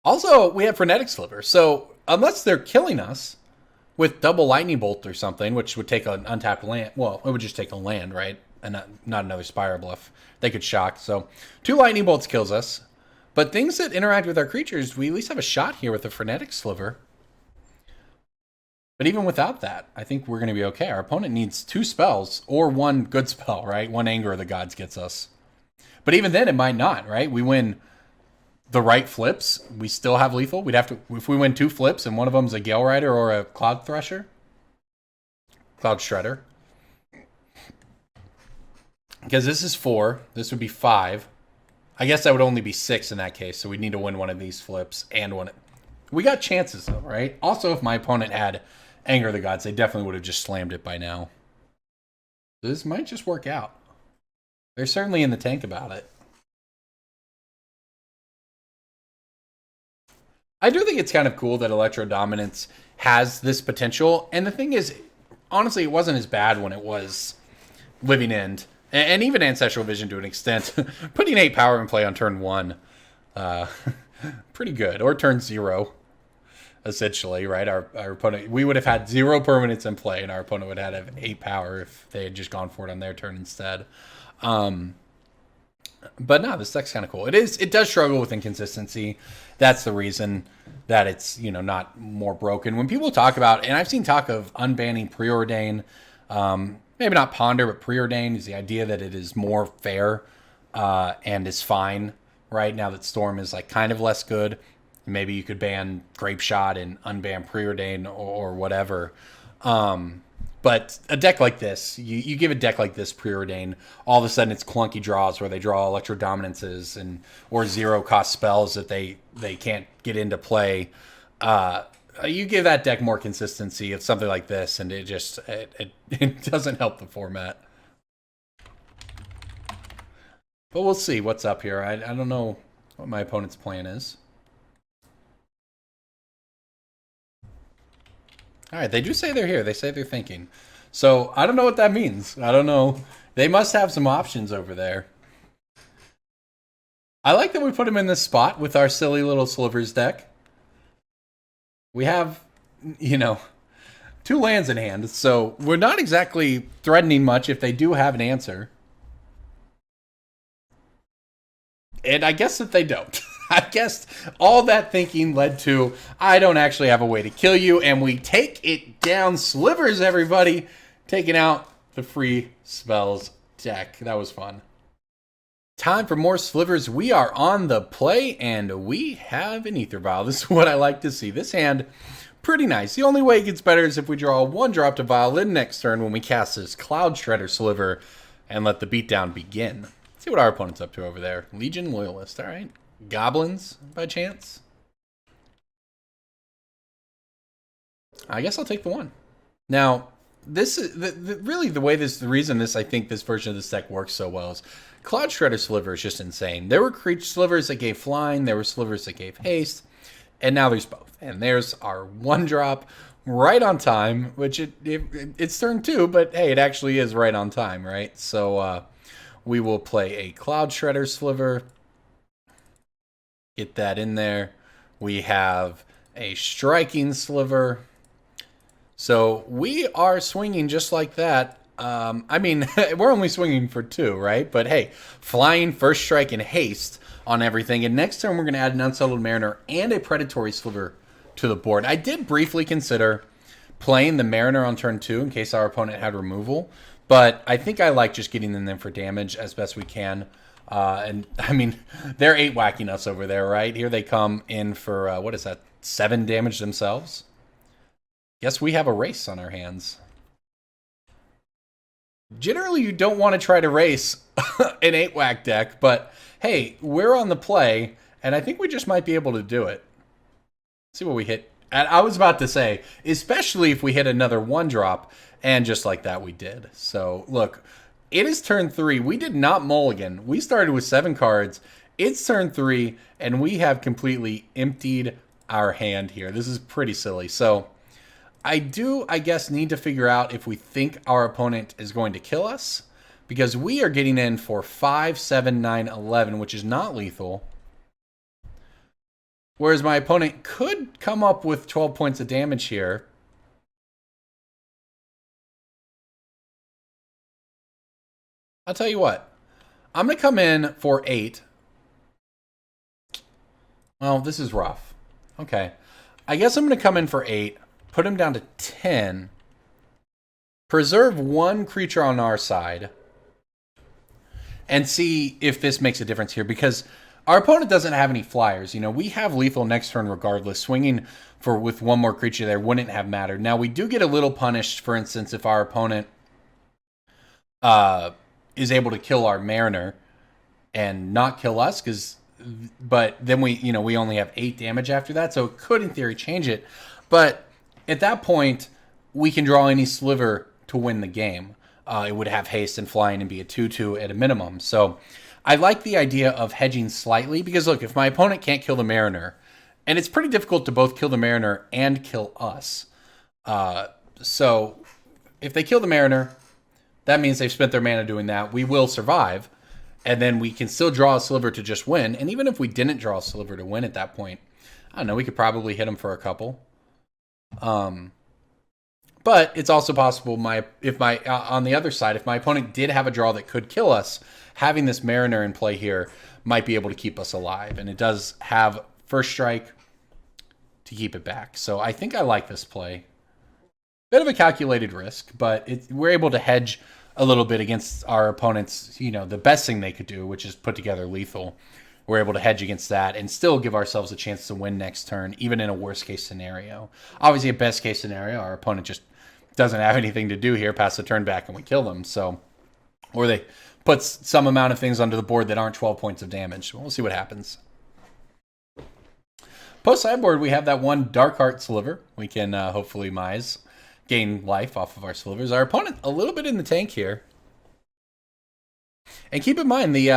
Also, we have Frenetic Sliver, so unless they're killing us with double Lightning Bolt or something, which would take an untapped land, well, it would just take a land, right? And not another Spire Bluff. They could shock, so 2 Lightning Bolts kills us. But things that interact with our creatures, we at least have a shot here with the Frenetic Sliver. But even without that, I think we're going to be okay. Our opponent needs 2 spells, or 1 good spell, right? 1 Anger of the Gods gets us. But even then, it might not, right? We win the right flips. We still have lethal. We'd have to, if we win 2 flips, and one of them's a Galerider or a Cloud Thresher. Cloud Shredder. Because this is 4. This would be 5. I guess that would only be 6 in that case, so we'd need to win one of these flips and one. We got chances, though, right? Also, if my opponent had Anger of the Gods, they definitely would have just slammed it by now. This might just work out. They're certainly in the tank about it. I do think it's kind of cool that Electro Dominance has this potential. And the thing is, honestly, it wasn't as bad when it was Living End. And even Ancestral Vision to an extent. Putting 8 power in play on turn 1. Pretty good. Or turn 0. Essentially, right? Our opponent, we would have had 0 permanents in play, and our opponent would have 8 power if they had just gone for it on their turn instead. But no, this deck's kind of cool. It does struggle with inconsistency. That's the reason that it's, not more broken. When people talk about, and I've seen talk of unbanning Preordain, maybe not Ponder, but Preordain is the idea that it is more fair and is fine, right? Now that Storm is like kind of less good. Maybe you could ban Grape Shot and unban Preordain or whatever. But a deck like this, you give a deck like this Preordain, all of a sudden it's clunky draws where they draw Electro Dominances or 0-cost spells that they can't get into play. You give that deck more consistency of something like this, and it doesn't help the format. But we'll see what's up here. I don't know what my opponent's plan is. All right, they do say they're here. They say they're thinking. So I don't know what that means. I don't know. They must have some options over there. I like that we put them in this spot with our silly little Slivers deck. We have, 2 lands in hand, so we're not exactly threatening much if they do have an answer. And I guess that they don't. I guess all that thinking led to, I don't actually have a way to kill you, and we take it down. Slivers, everybody. Taking out the free spells deck. That was fun. Time for more Slivers. We are on the play, and we have an Aether Vial. This is what I like to see. This hand pretty nice. The only way it gets better is if we draw a 1-drop to Violin next turn when we cast this Cloudshredder Sliver and let the beatdown begin. Let's see what our opponent's up to over there. Legion Loyalist, all right. Goblins, by chance? I guess I'll take the 1. Now, this is really the reason I think this version of this deck works so well is Cloudshredder Sliver is just insane. There were creature slivers that gave flying, there were slivers that gave haste, and now there's both. And there's our 1-drop right on time, which it's turn 2, but hey, it actually is right on time, right? So we will play a Cloudshredder Sliver. Get that in there. We have a Striking Sliver. So we are swinging just like that. I mean, we're only swinging for 2, right? But hey, flying, first strike, and haste on everything. And next turn, we're going to add an Unsettled Mariner and a Predatory Sliver to the board. I did briefly consider playing the Mariner on turn 2 in case our opponent had removal. But I think I like just getting them in for damage as best we can. And, I mean, they're 8-whacking us over there, right? Here they come in for, what is that, 7 damage themselves? Guess we have a race on our hands. Generally, you don't want to try to race an 8-whack deck, but hey, we're on the play, and I think we just might be able to do it. Let's see what we hit. And I was about to say, especially if we hit another 1-drop, and just like that we did. So, look, it is turn 3. We did not mulligan. We started with 7 cards. It's turn 3, and we have completely emptied our hand here. This is pretty silly. So, I guess, need to figure out if we think our opponent is going to kill us, because we are getting in for 5, 7, 9, 11, which is not lethal. Whereas my opponent could come up with 12 points of damage here. I'll tell you what. I'm going to come in for 8. Well, this is rough. Okay. I guess I'm going to come in for 8. Put him down to 10. Preserve 1 creature on our side. And see if this makes a difference here. Because our opponent doesn't have any flyers. You know, we have lethal next turn regardless. Swinging with 1 more creature there wouldn't have mattered. Now, we do get a little punished, for instance, if our opponent is able to kill our Mariner and not kill us. But then we only have 8 damage after that. So it could, in theory, change it. But at that point, we can draw any sliver to win the game. It would have haste and flying and be a 2/2 at a minimum. So I like the idea of hedging slightly because, look, if my opponent can't kill the Mariner, and it's pretty difficult to both kill the Mariner and kill us. So if they kill the Mariner, that means they've spent their mana doing that. We will survive, and then we can still draw a sliver to just win. And even if we didn't draw a sliver to win at that point, I don't know, we could probably hit them for a couple. But it's also possible on the other side, if my opponent did have a draw that could kill us, having this Mariner in play here might be able to keep us alive. And it does have first strike to keep it back. So I think I like this play. Bit of a calculated risk, but we're able to hedge a little bit against our opponents, the best thing they could do, which is put together lethal. We're able to hedge against that and still give ourselves a chance to win next turn, even in a worst-case scenario. Obviously, a best-case scenario, our opponent just doesn't have anything to do here, pass the turn back, and we kill them. So, or they put some amount of things onto the board that aren't 12 points of damage. We'll see what happens. Post-sideboard, we have that 1 Darkheart Sliver. We can hopefully gain life off of our slivers. Our opponent, a little bit in the tank here. And keep in mind the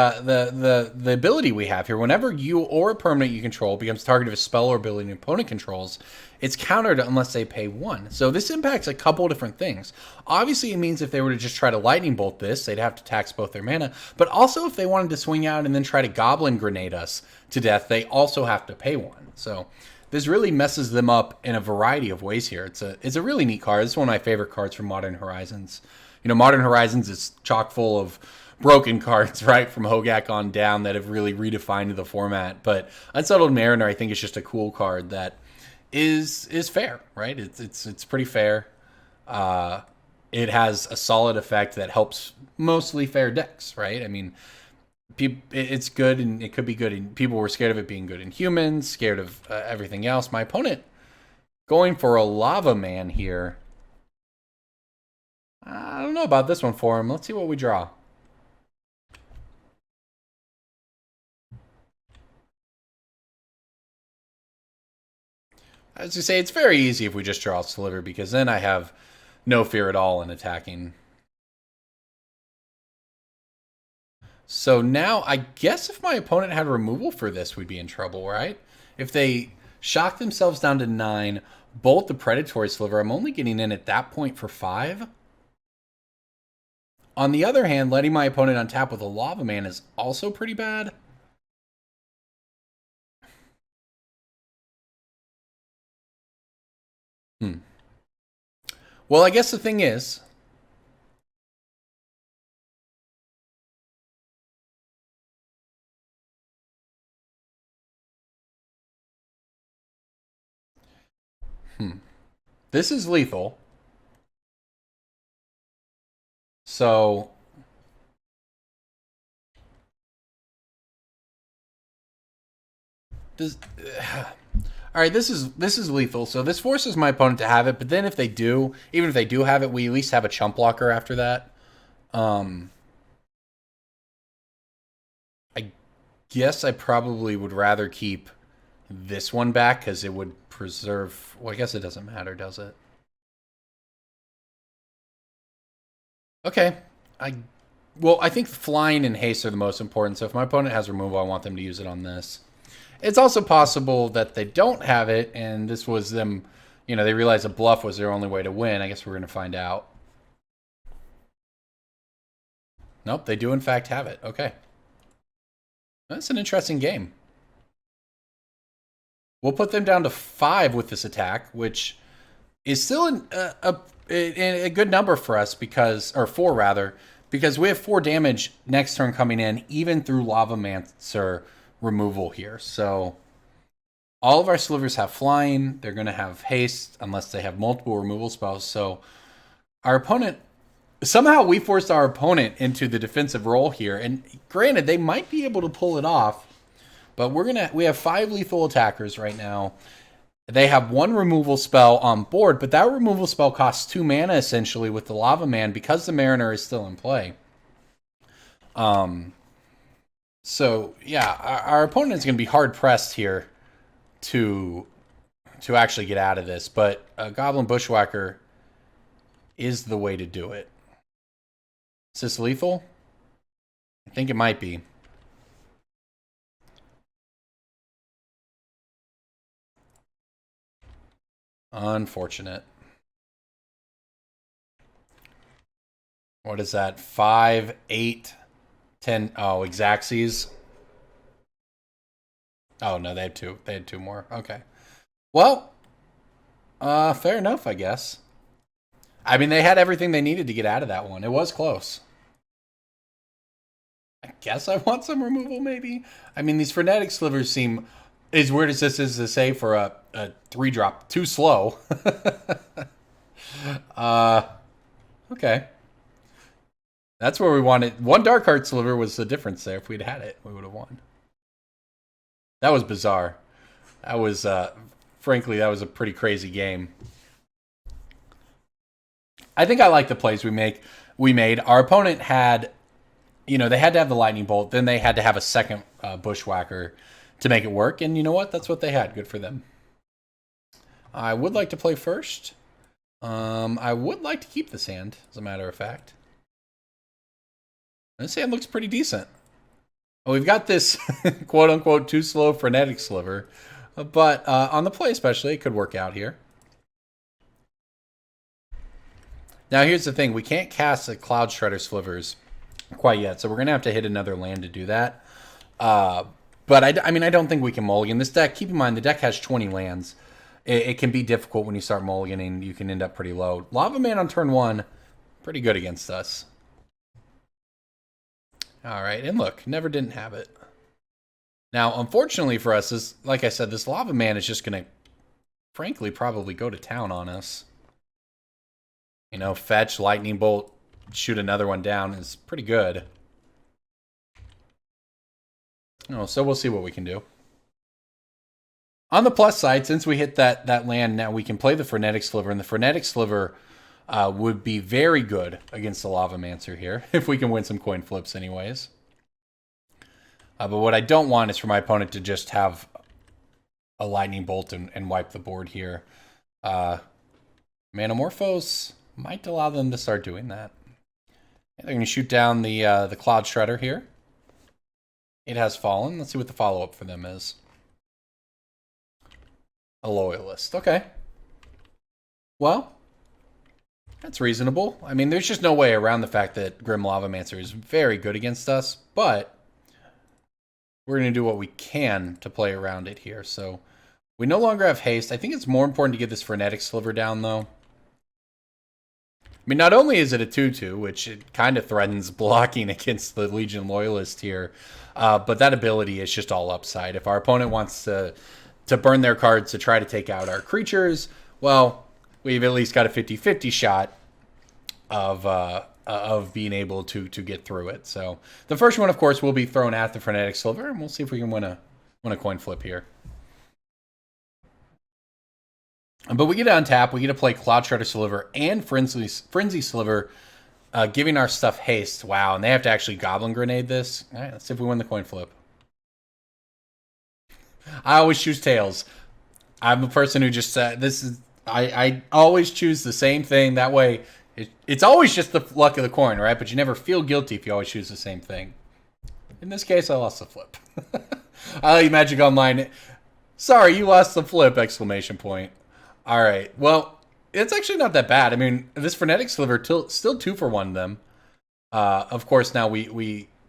ability we have here. Whenever you or a permanent you control becomes target of a spell or ability an opponent controls, it's countered unless they pay 1. So this impacts a couple different things. Obviously, it means if they were to just try to lightning bolt this, they'd have to tax both their mana. But also, if they wanted to swing out and then try to goblin grenade us to death, they also have to pay 1. So this really messes them up in a variety of ways here. It's a really neat card. It's one of my favorite cards from Modern Horizons. Modern Horizons is chock full of broken cards, right, from Hogak on down that have really redefined the format. But Unsettled Mariner, I think, is just a cool card that is fair, right? It's pretty fair. It has a solid effect that helps mostly fair decks, right? I mean, it's good and it could be good. And people were scared of it being good in humans, scared of everything else. My opponent Going for a Lava Man here. I don't know about this one for him. Let's see what we draw. As you say, it's very easy if we just draw Sliver, because then I have no fear at all in attacking. So now, I guess if my opponent had removal for this, we'd be in trouble, right? If they shock themselves down to 9, bolt the Predatory Sliver, I'm only getting in at that point for 5. On the other hand, letting my opponent untap with a Lava Man is also pretty bad. Well, I guess the thing is... This is lethal. So... All right, this is lethal. So this forces my opponent to have it, but then if they do, even if they do have it, we at least have a chump blocker after that. I guess I probably would rather keep this one back because it would preserve... Well, I guess it doesn't matter, does it? Okay. Well, I think flying and haste are the most important, so if my opponent has removal, I want them to use it on this. It's also possible that they don't have it, and this was them, you know, they realized a bluff was their only way to win. I guess we're going to find out. Nope, they do in fact have it. Okay. That's an interesting game. We'll put them down to 5 with this attack, which is still a good number for us because, or 4 rather, because we have 4 damage next turn coming in, even through Lavamancer removal here. So all of our Slivers have flying. They're going to have haste unless they have multiple removal spells. So our opponent, somehow we forced our opponent into the defensive role here. And granted, they might be able to pull it off, but we have 5 lethal attackers right now. They have 1 removal spell on board, but that removal spell costs 2 mana essentially with the Lava Man because the Mariner is still in play. So yeah, our opponent is going to be hard pressed here to actually get out of this, but a Goblin Bushwhacker is the way to do it. Is this lethal? I think it might be. Unfortunate. What is that? 5, 8, 10. Oh, Xaxes. Oh, no, they had 2. They had 2 more. Okay. Well, fair enough, I guess. I mean, they had everything they needed to get out of that one. It was close. I guess I want some removal, maybe? I mean, these Frenetic Slivers seem, as weird as this is to say for a 3-drop, too slow. Okay. That's where we wanted. 1 Darkheart Sliver was the difference there. If we'd had it, we would have won. That was bizarre. That was, frankly, that was a pretty crazy game. I think I like the plays we made. Our opponent had, you know, they had to have the lightning bolt. Then they had to have a second bushwhacker to make it work. And you know what? That's what they had. Good for them. I would like to play first. I would like to keep this hand, as a matter of fact. This hand looks pretty decent. Well, we've got this quote-unquote too slow Frenetic Sliver. But on the play especially, it could work out here. Now, here's the thing. We can't cast the Cloudshredder Slivers quite yet, so we're going to have to hit another land to do that. But, I mean, I don't think we can mulligan. This deck, keep in mind, the deck has 20 lands. It can be difficult when you start mulliganing. You can end up pretty low. Lava Man on turn 1, pretty good against us. All right, and look, never didn't have it. Now, unfortunately for us, this, like I said, this Lava Man is just going to, frankly, probably go to town on us. You know, fetch, lightning bolt, shoot another one down is pretty good. Oh, so we'll see what we can do. On the plus side, since we hit that land, now we can play the Frenetic Sliver, and the Frenetic Sliver would be very good against the Lavamancer here, if we can win some coin flips anyways. But what I don't want is for my opponent to just have a Lightning Bolt and wipe the board here. Manamorphose might allow them to start doing that. And they're going to shoot down the Cloudshredder here. It has fallen. Let's see what the follow-up for them is. A Loyalist. Okay. Well, that's reasonable. I mean, there's just no way around the fact that Grim Lavamancer is very good against us, but we're going to do what we can to play around it here. So we no longer have haste. I think it's more important to get this Frenetic Sliver down, though. I mean, not only is it a 2/2, which it kind of threatens blocking against the Legion Loyalist here, but that ability is just all upside. If our opponent wants to burn their cards to try to take out our creatures, well, we've at least got a 50-50 shot of being able to get through it. So the first one, of course, will be thrown at the Frenetic Sliver, and we'll see if we can win a coin flip here. But we get to untap, we get to play Cloudshredder Sliver and Frenzy Sliver, giving our stuff haste. Wow, and they have to actually Goblin Grenade this. All right, let's see if we win the coin flip. I always choose tails. I'm a person who just I always choose the same thing. That way, it's always just the luck of the coin, right? But you never feel guilty if you always choose the same thing. In this case, I lost the flip. I like Magic Online. Sorry, you lost the flip! Exclamation point. All right. Well, it's actually not that bad. I mean, this Frenetic Sliver still 2 for 1 them. Of course, now we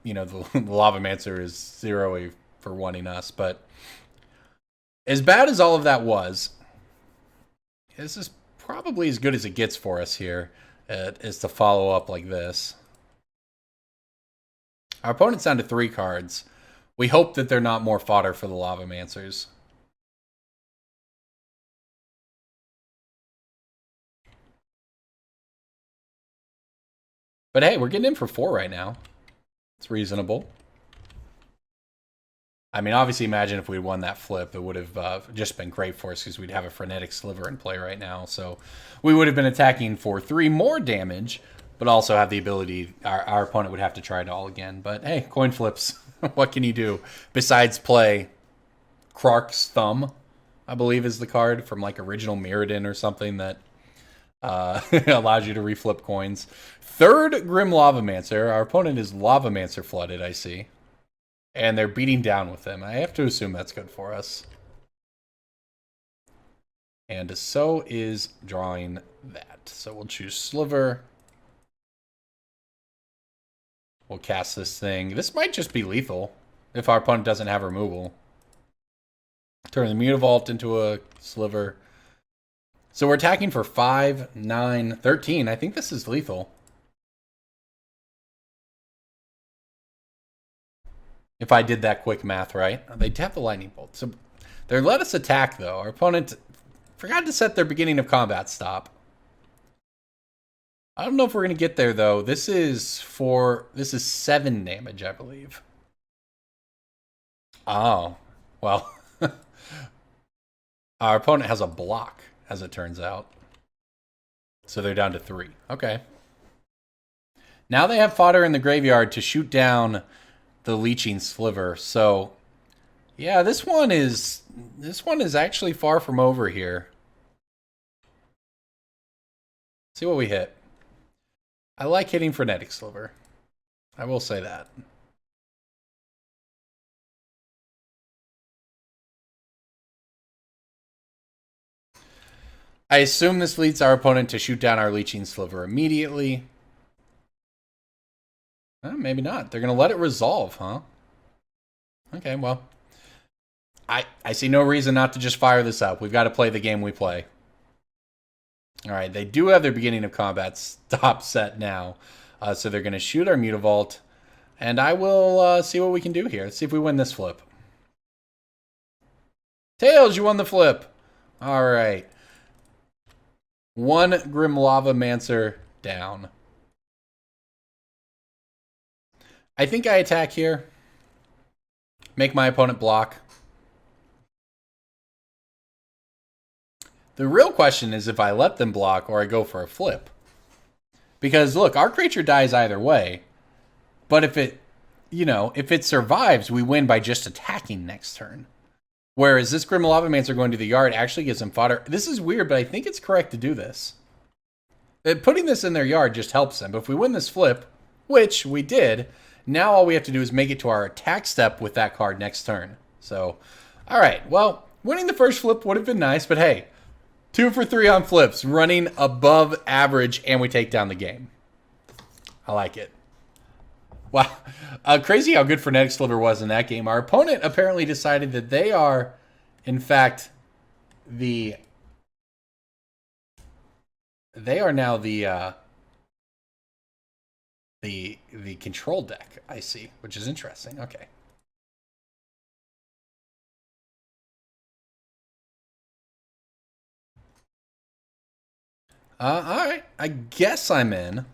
the Lavamancer is 0 for 1-ing us, but as bad as all of that was, this is probably as good as it gets for us here, is to follow up like this. Our opponent's down to 3 cards. We hope that they're not more fodder for the Lavamancers. But hey, we're getting in for 4 right now. It's reasonable. I mean, obviously, imagine if we'd won that flip, it would have just been great for us because we'd have a Frenetic Sliver in play right now. So we would have been attacking for 3 more damage, but also have the ability, our opponent would have to try it all again. But hey, coin flips. What can you do besides play Krark's Thumb, I believe is the card from like original Mirrodin or something that allows you to reflip coins. 3rd Grim Lavamancer. Our opponent is Lavamancer flooded, I see. And they're beating down with him. I have to assume that's good for us. And so is drawing that. So we'll choose Sliver. We'll cast this thing. This might just be lethal if our opponent doesn't have removal. Turn the Mutavault into a Sliver. So we're attacking for 5, 9, 13. I think this is lethal. If I did that quick math right. They tap the Lightning Bolt. So they let us attack, though. Our opponent forgot to set their beginning of combat stop. I don't know if we're going to get there, though. This is 7 damage, I believe. Oh. Well. Our opponent has a block, as it turns out. So they're down to 3. Okay. Now they have fodder in the graveyard to shoot down the Leeching Sliver. So, yeah, this one is actually far from over here. See what we hit. I like hitting Frenetic Sliver. I will say that. I assume this leads our opponent to shoot down our Leeching Sliver immediately. Maybe not. They're going to let it resolve, huh? Okay, well. I see no reason not to just fire this up. We've got to play the game we play. Alright, they do have their beginning of combat stop set now. So they're going to shoot our Mutavault. And I will see what we can do here. Let's see if we win this flip. Tails, you won the flip. Alright. 1 Grim Lavamancer down. I think I attack here. Make my opponent block. The real question is if I let them block or I go for a flip. Because, look, our creature dies either way. But if it, if it survives, we win by just attacking next turn. Whereas this Grim Lavamancer going to the yard actually gives them fodder. This is weird, but I think it's correct to do this. Putting this in their yard just helps them. But if we win this flip, which we did, now all we have to do is make it to our attack step with that card next turn. So, all right. Well, winning the first flip would have been nice, but hey, 2 for 3 on flips, running above average, and we take down the game. I like it. Wow. Crazy how good Frenetic Sliver was in that game. Our opponent apparently decided that they are, in fact, they are now the control deck, I see, which is interesting. Okay. All right. I guess I'm in.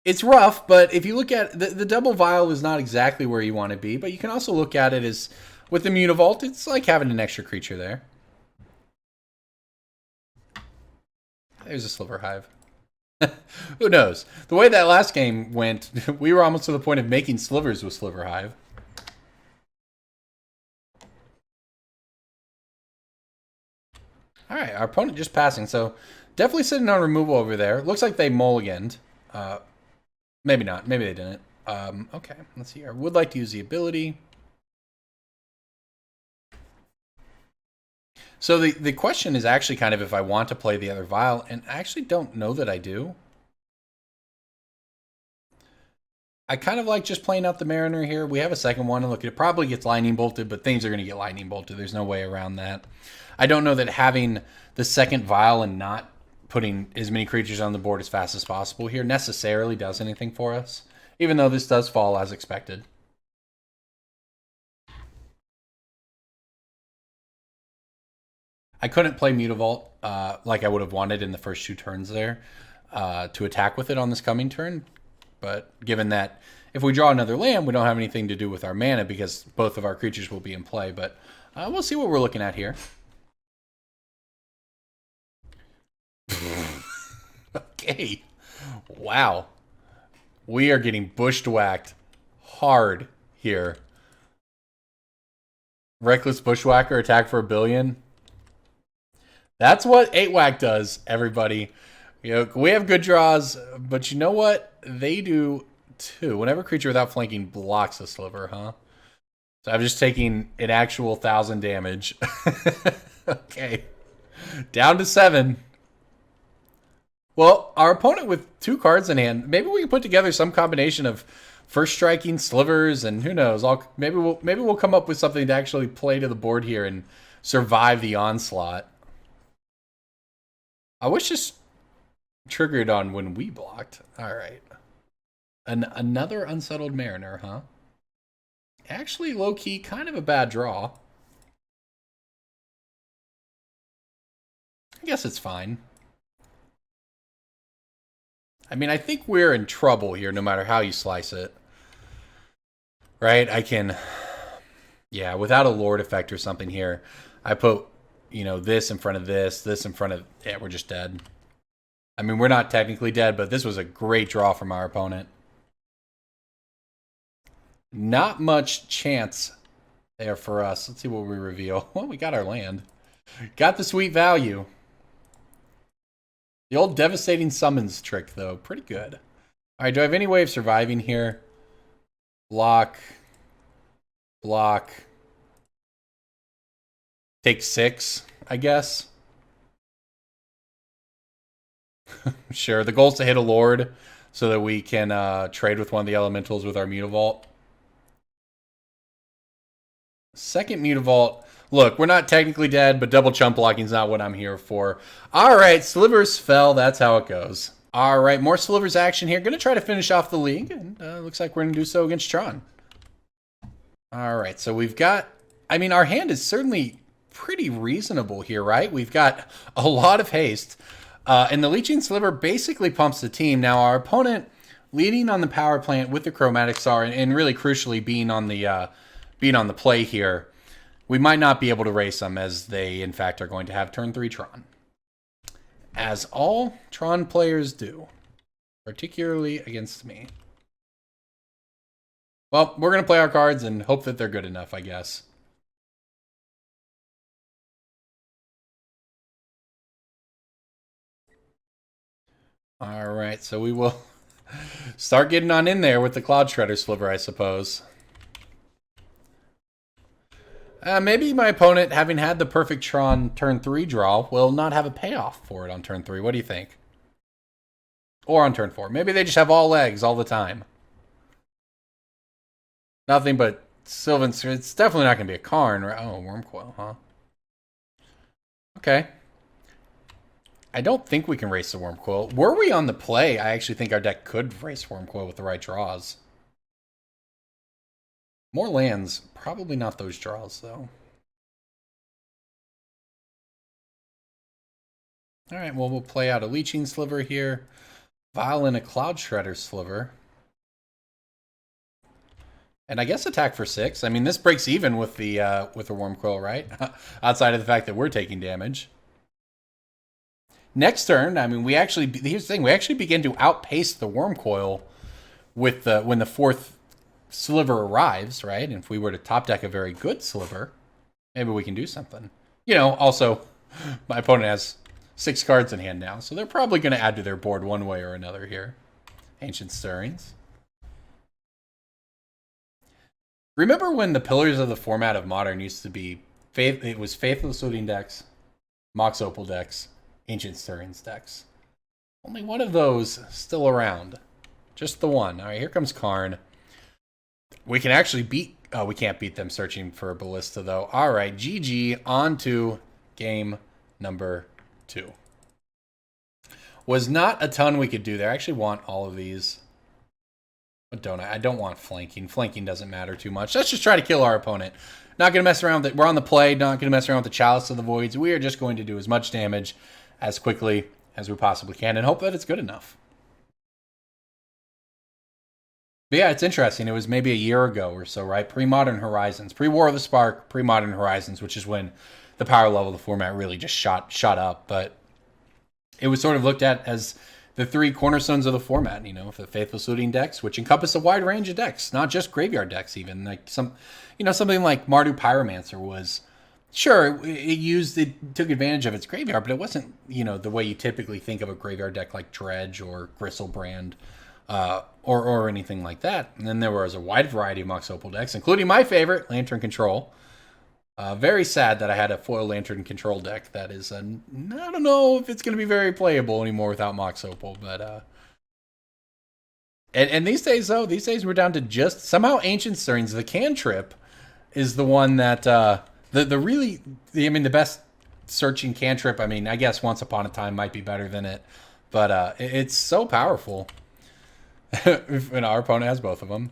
It's rough, but if you look at the double vial is not exactly where you want to be, but you can also look at it as with the Mutavault, it's like having an extra creature there. There's a Sliver Hive. Who knows? The way that last game went, we were almost to the point of making slivers with Sliver Hive. All right, our opponent just passing, so definitely sitting on removal over there. Looks like they mulliganed. Maybe not. Maybe they didn't. Okay, let's see here. I would like to use the ability. So the question is actually kind of if I want to play the other vial, and I actually don't know that I do. I kind of like just playing out the Mariner here. We have a second one, and look, it probably gets lightning bolted, but things are going to get lightning bolted. There's no way around that. I don't know that having the second vial and not putting as many creatures on the board as fast as possible here necessarily does anything for us, even though this does fall as expected. I couldn't play Mutavault like I would have wanted in the first 2 turns there to attack with it on this coming turn, but given that if we draw another land, we don't have anything to do with our mana because both of our creatures will be in play, but we'll see what we're looking at here. Okay. Wow. We are getting bushwhacked hard here. Reckless Bushwhacker, attack for 1 billion. That's what 8-Whack does, everybody. We have good draws, but you know what? They do too. Whenever creature without flanking blocks a Sliver, huh? So I'm just taking an actual 1,000 damage. Okay. Down to 7. Well, our opponent with 2 cards in hand, maybe we can put together some combination of first striking slivers and who knows. Maybe we'll come up with something to actually play to the board here and survive the onslaught. I wish this triggered on when we blocked. All right. Another Unsettled Mariner, huh? Actually, low-key, kind of a bad draw. I guess it's fine. I mean, I think we're in trouble here no matter how you slice it. Right? I can... Yeah, without a Lord effect or something here, I put, this in front of this in front of... Yeah, we're just dead. I mean, we're not technically dead, but this was a great draw from our opponent. Not much chance there for us. Let's see what we reveal. Well, we got our land. Got the sweet value. The old devastating summons trick, though. Pretty good. All right, do I have any way of surviving here? Block. Block. Take 6, I guess. Sure, the goal is to hit a Lord so that we can trade with one of the elementals with our Mutavault. Second Mutavault. Look, we're not technically dead, but double chump blocking is not what I'm here for. All right, Slivers fell. That's how it goes. All right, more Slivers action here. Going to try to finish off the league, and looks like we're going to do so against Tron. All right, so we've got... I mean, our hand is certainly pretty reasonable here, right? We've got a lot of haste, and the Leeching Sliver basically pumps the team. Now, our opponent leading on the power plant with the Chromatic Star, and really crucially being on the play here. we might not be able to race them, as they, in fact, are going to have turn 3 Tron. As all Tron players do. Particularly against me. Well, we're going to play our cards and hope that they're good enough, I guess. Alright, so we will start getting on in there with the Cloudshredder Sliver, I suppose. Maybe my opponent, having had the perfect Tron turn 3 draw, will not have a payoff for it on turn 3. What do you think? Or on turn 4. Maybe they just have all legs all the time. Nothing but Sylvan. It's definitely not going to be a Karn. Right? Oh, Wormcoil, huh? Okay. I don't think we can race the Wormcoil. Were we on the play, I actually think our deck could race Wormcoil with the right draws. More lands. Probably not those draws, though. Alright, well, we'll play out a Leeching Sliver here. Vial and a Cloudshredder Sliver. And I guess attack for 6. I mean, this breaks even with the Wormcoil, right? Outside of the fact that we're taking damage. Next turn, I mean, here's the thing, we actually begin to outpace the Wormcoil with when the 4th Sliver arrives, right? And if we were to top deck a very good Sliver, maybe we can do something. You know, also, my opponent has 6 cards in hand now, so they're probably going to add to their board one way or another here. Ancient Stirrings. Remember when the pillars of the format of Modern used to be, it was Faithless Looting decks, Mox Opal decks, Ancient Stirrings decks. Only one of those still around. Just the one. All right, here comes Karn. We can actually beat... Oh, we can't beat them searching for a Ballista, though. All right, GG. On to game number 2. Was not a ton we could do there. I actually want all of these. But don't I? I don't want flanking. Flanking doesn't matter too much. Let's just try to kill our opponent. Not going to mess around with it. We're on the play. Not going to mess around with the Chalice of the Voids. We are just going to do as much damage as quickly as we possibly can and hope that it's good enough. But yeah, it's interesting. It was maybe a year ago or so, right? Pre-Modern Horizons. Pre-War of the Spark, pre-Modern Horizons, which is when the power level of the format really just shot up. But it was sort of looked at as the 3 cornerstones of the format, you know, the Faithless Looting decks, which encompass a wide range of decks, not just graveyard decks even. Like something like Mardu Pyromancer was, sure, it took advantage of its graveyard, but it wasn't, you know, the way you typically think of a graveyard deck like Dredge or Gristlebrand, or anything like that. And then there was a wide variety of Mox Opal decks, including my favorite, Lantern Control. Very sad that I had a foil Lantern Control deck that is, I don't know if it's going to be very playable anymore without Mox Opal, but, and these days, though, we're down to just, somehow Ancient Stirrings, the cantrip, is the one that, the best searching cantrip, I mean, I guess Once Upon a Time might be better than it, but, it's so powerful. And our opponent has both of them.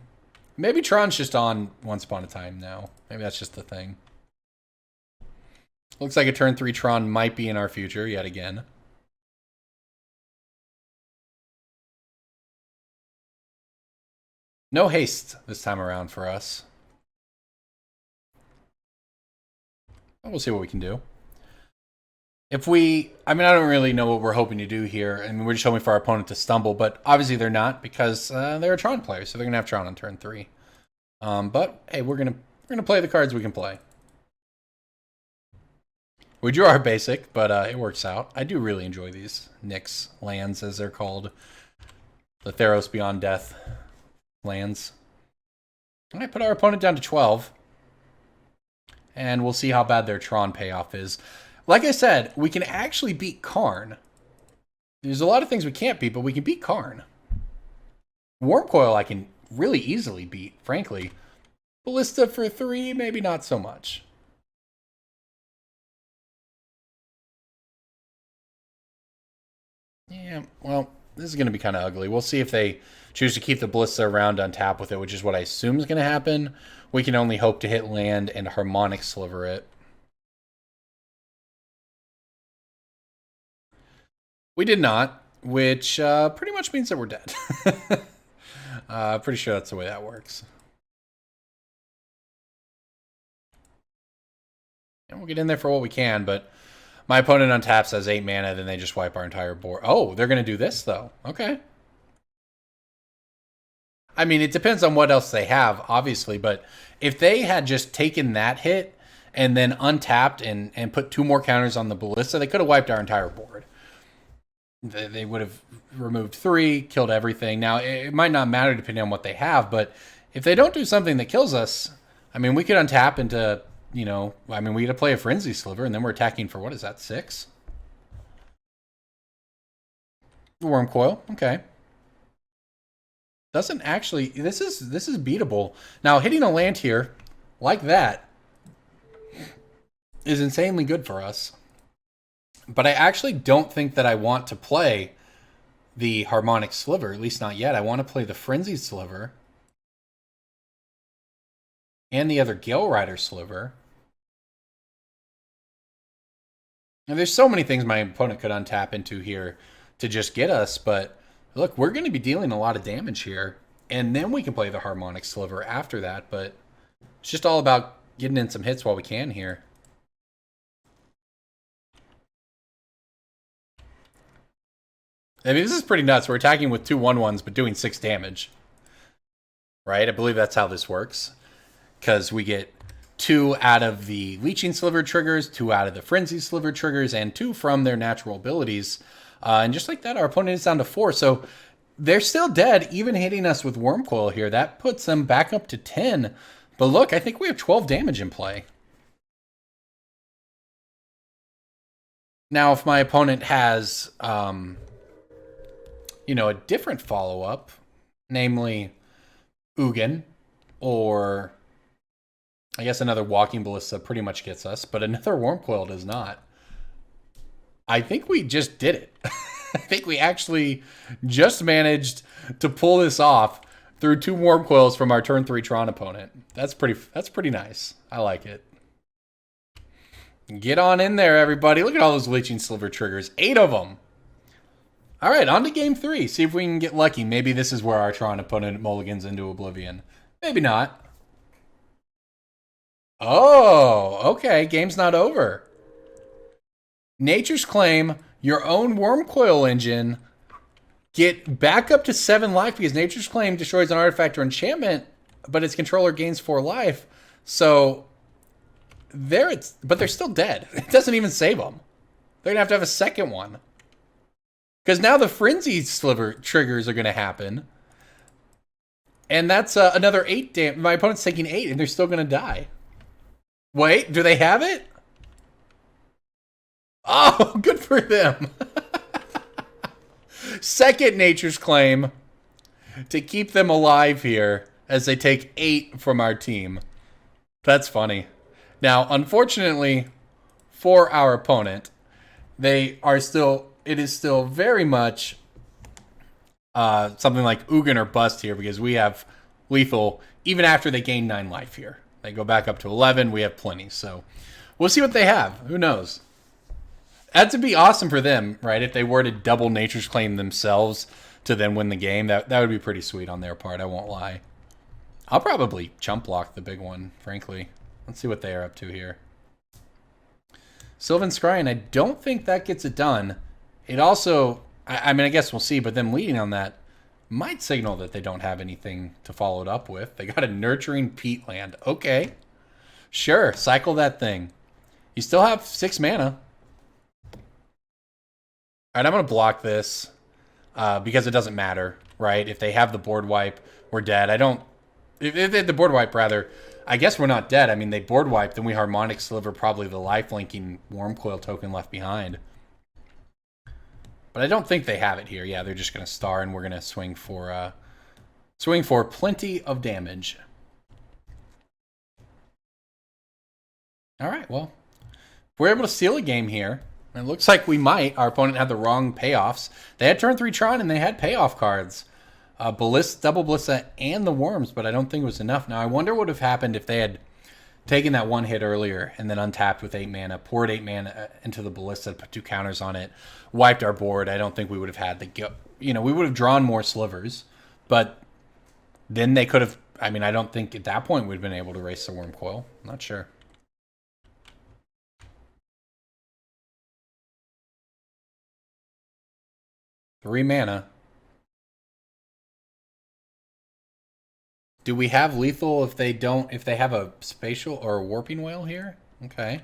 Maybe Tron's just on Once Upon a Time now. Maybe that's just the thing. Looks like a turn 3 Tron might be in our future yet again. No haste this time around for us. We'll see what we can do. I don't really know what we're hoping to do here. I mean, we're just hoping for our opponent to stumble, but obviously they're not because they're a Tron player, so they're gonna have Tron on turn 3. But hey, we're gonna play the cards we can play. We drew our basic, but it works out. I do really enjoy these Nyx lands, as they're called, the Theros Beyond Death lands. All right, put our opponent down to 12, and we'll see how bad their Tron payoff is. Like I said, we can actually beat Karn. There's a lot of things we can't beat, but we can beat Karn. Wormcoil I can really easily beat, frankly. Ballista for 3, maybe not so much. Yeah, well, this is going to be kind of ugly. We'll see if they choose to keep the Ballista around on tap with it, which is what I assume is going to happen. We can only hope to hit land and Harmonic Sliver it. We did not, which pretty much means that we're dead. Pretty sure that's the way that works. And we'll get in there for what we can, but my opponent untaps, has 8 mana, then they just wipe our entire board. Oh, they're going to do this, though. Okay. I mean, it depends on what else they have, obviously, but if they had just taken that hit and then untapped and put 2 more counters on the Ballista, they could have wiped our entire board. They would have removed 3, killed everything. Now, it might not matter depending on what they have, but if they don't do something that kills us, I mean, we could untap into, you know, I mean, we could play a Frenzy Sliver, and then we're attacking for, what is that, 6? Worm Coil, okay. Doesn't actually, this is beatable. Now, hitting a land here, like that, is insanely good for us. But I actually don't think that I want to play the Harmonic Sliver, at least not yet. I want to play the Frenzy Sliver and the other Galerider Sliver. And there's so many things my opponent could untap into here to just get us, but look, we're going to be dealing a lot of damage here, and then we can play the Harmonic Sliver after that, but it's just all about getting in some hits while we can here. I mean, this is pretty nuts. We're attacking with 2 1/1s, but doing 6 damage. Right? I believe that's how this works. Because we get 2 out of the Leeching Sliver triggers, 2 out of the Frenzy Sliver triggers, and 2 from their natural abilities. And just like that, our opponent is down to 4. So they're still dead, even hitting us with Worm Coil here. That puts them back up to 10. But look, I think we have 12 damage in play. Now, if my opponent has, you know, a different follow-up, namely Ugin, or I guess another Walking Ballista pretty much gets us, but another Worm Coil does not. I think we just did it. I think we actually just managed to pull this off through 2 Worm Coils from our turn 3 Tron opponent. That's pretty nice. I like it. Get on in there, everybody. Look at all those Leeching Sliver triggers. 8 of them. All right, on to game 3. See if we can get lucky. Maybe this is where our Tron opponent mulligans into oblivion. Maybe not. Oh, okay. Game's not over. Nature's Claim, your own Worm Coil engine. Get back up to 7 life because Nature's Claim destroys an artifact or enchantment, but its controller gains 4 life. So, but they're still dead. It doesn't even save them. They're going to have a second one. Because now the Frenzy Sliver triggers are going to happen. And that's another 8 damage. My opponent's taking 8, and they're still going to die. Wait, do they have it? Oh, good for them. Second Nature's Claim to keep them alive here as they take 8 from our team. That's funny. Now, unfortunately, for our opponent, they are still... It is still very much something like Ugin or bust here because we have lethal even after they gain 9 life here. They go back up to 11. We have plenty. So we'll see what they have. Who knows? That'd be awesome for them, right? If they were to double Nature's Claim themselves to then win the game, that would be pretty sweet on their part. I won't lie. I'll probably chump block the big one, frankly. Let's see what they are up to here. Sylvan Scrying, I don't think that gets it done. It also, I mean, I guess we'll see, but them leading on that might signal that they don't have anything to follow it up with. They got a Nurturing Peatland. Okay. Sure, cycle that thing. You still have 6 mana. All right, I'm going to block this because it doesn't matter, right? If they have the board wipe, we're dead. If they had the board wipe, rather, I guess we're not dead. I mean, they board wipe, then we Harmonic Sliver, probably the life-linking Worm Coil token left behind. But I don't think they have it here. Yeah, they're just going to star, and we're going to swing for plenty of damage. All right, well, if we're able to steal a game here, and it looks like we might. Our opponent had the wrong payoffs. They had turn 3 Tron, and they had payoff cards. Ballista, double Ballista, and the Worms, but I don't think it was enough. Now, I wonder what would have happened if they had taken that 1 hit earlier and then untapped with 8 mana, poured 8 mana into the Ballista, put 2 counters on it, wiped our board. I don't think we would have had we would have drawn more Slivers, but then they could have, I mean, I don't think at that point we'd been able to race the Worm Coil. Not sure. 3 mana. Do we have lethal if they don't, if they have a spatial or a warping whale here? Okay.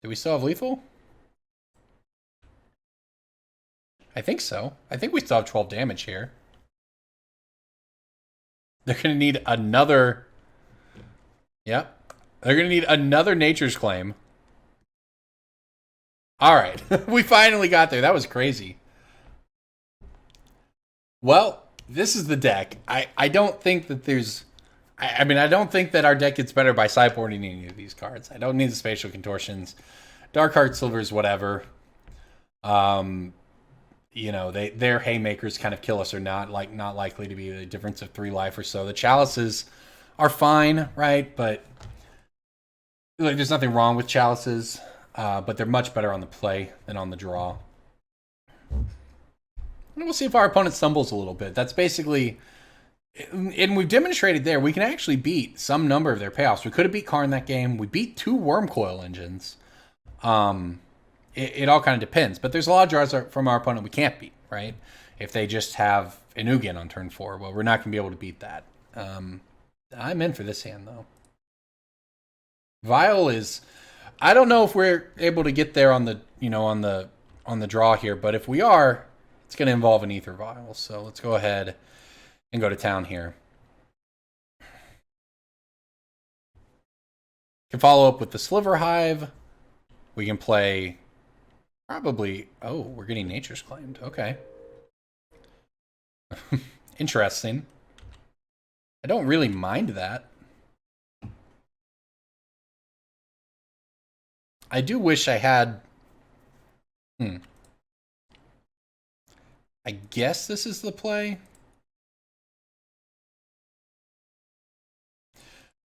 Do we still have lethal? I think so. I think we still have 12 damage here. They're going to need another... Yep. They're going to need another Nature's Claim. Alright. We finally got there. That was crazy. Well, this is the deck. I don't think that there's... I mean, I don't think that our deck gets better by sideboarding any of these cards. I don't need the Spatial Contortions. Darkheart Slivers, whatever. You know, their haymakers kind of kill us or not likely to be the difference of 3 life or so. The Chalices are fine, right? But like, there's nothing wrong with Chalices, but they're much better on the play than on the draw. And we'll see if our opponent stumbles a little bit. That's basically, and we've demonstrated there, we can actually beat some number of their payoffs. We could have beat Karn that game. We beat 2 Wormcoil engines. It all kind of depends. But there's a lot of draws from our opponent we can't beat, right? If they just have an Ugin on turn 4, well, we're not going to be able to beat that. I'm in for this hand, though. Vial is... I don't know if we're able to get there on the, you know, on the draw here, but if we are, it's going to involve an Aether Vial. So let's go ahead and go to town here. Can follow up with the Sliver Hive. We can play... Probably... Oh, we're getting Nature's Claimed. Okay. Interesting. I don't really mind that. I do wish I had... I guess this is the play.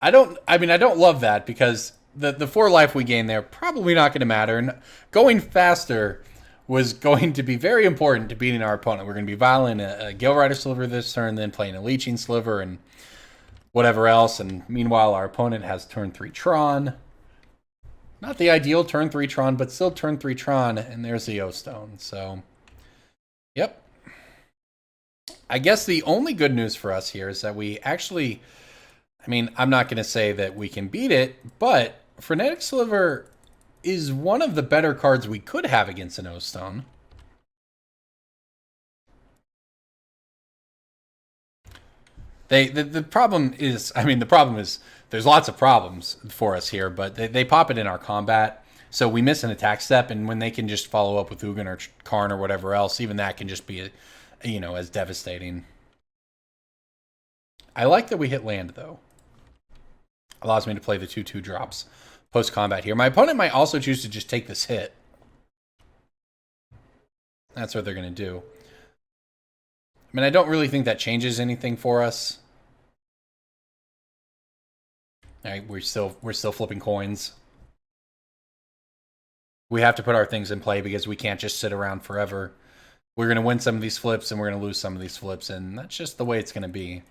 I mean, I don't love that because... The 4 life we gain there, probably not going to matter. And going faster was going to be very important to beating our opponent. We're going to be vialing a Galerider Sliver this turn, then playing a Leeching Sliver and whatever else. And meanwhile, our opponent has turn 3 Tron. Not the ideal turn 3 Tron, but still turn 3 Tron. And there's the O-Stone. So, yep. I guess the only good news for us here is that we actually... I mean, I'm not going to say that we can beat it, but Frenetic Sliver is one of the better cards we could have against an O-Stone. The problem is, I mean, the problem is there's lots of problems for us here, but they pop it in our combat, so we miss an attack step, and when they can just follow up with Ugin or Karn or whatever else, even that can just be, you know, as devastating. I like that we hit land, though. Allows me to play the 2/2 drops post-combat here. My opponent might also choose to just take this hit. That's what they're going to do. I mean, I don't really think that changes anything for us. All right, we're still flipping coins. We have to put our things in play because we can't just sit around forever. We're going to win some of these flips and we're going to lose some of these flips, and that's just the way it's going to be.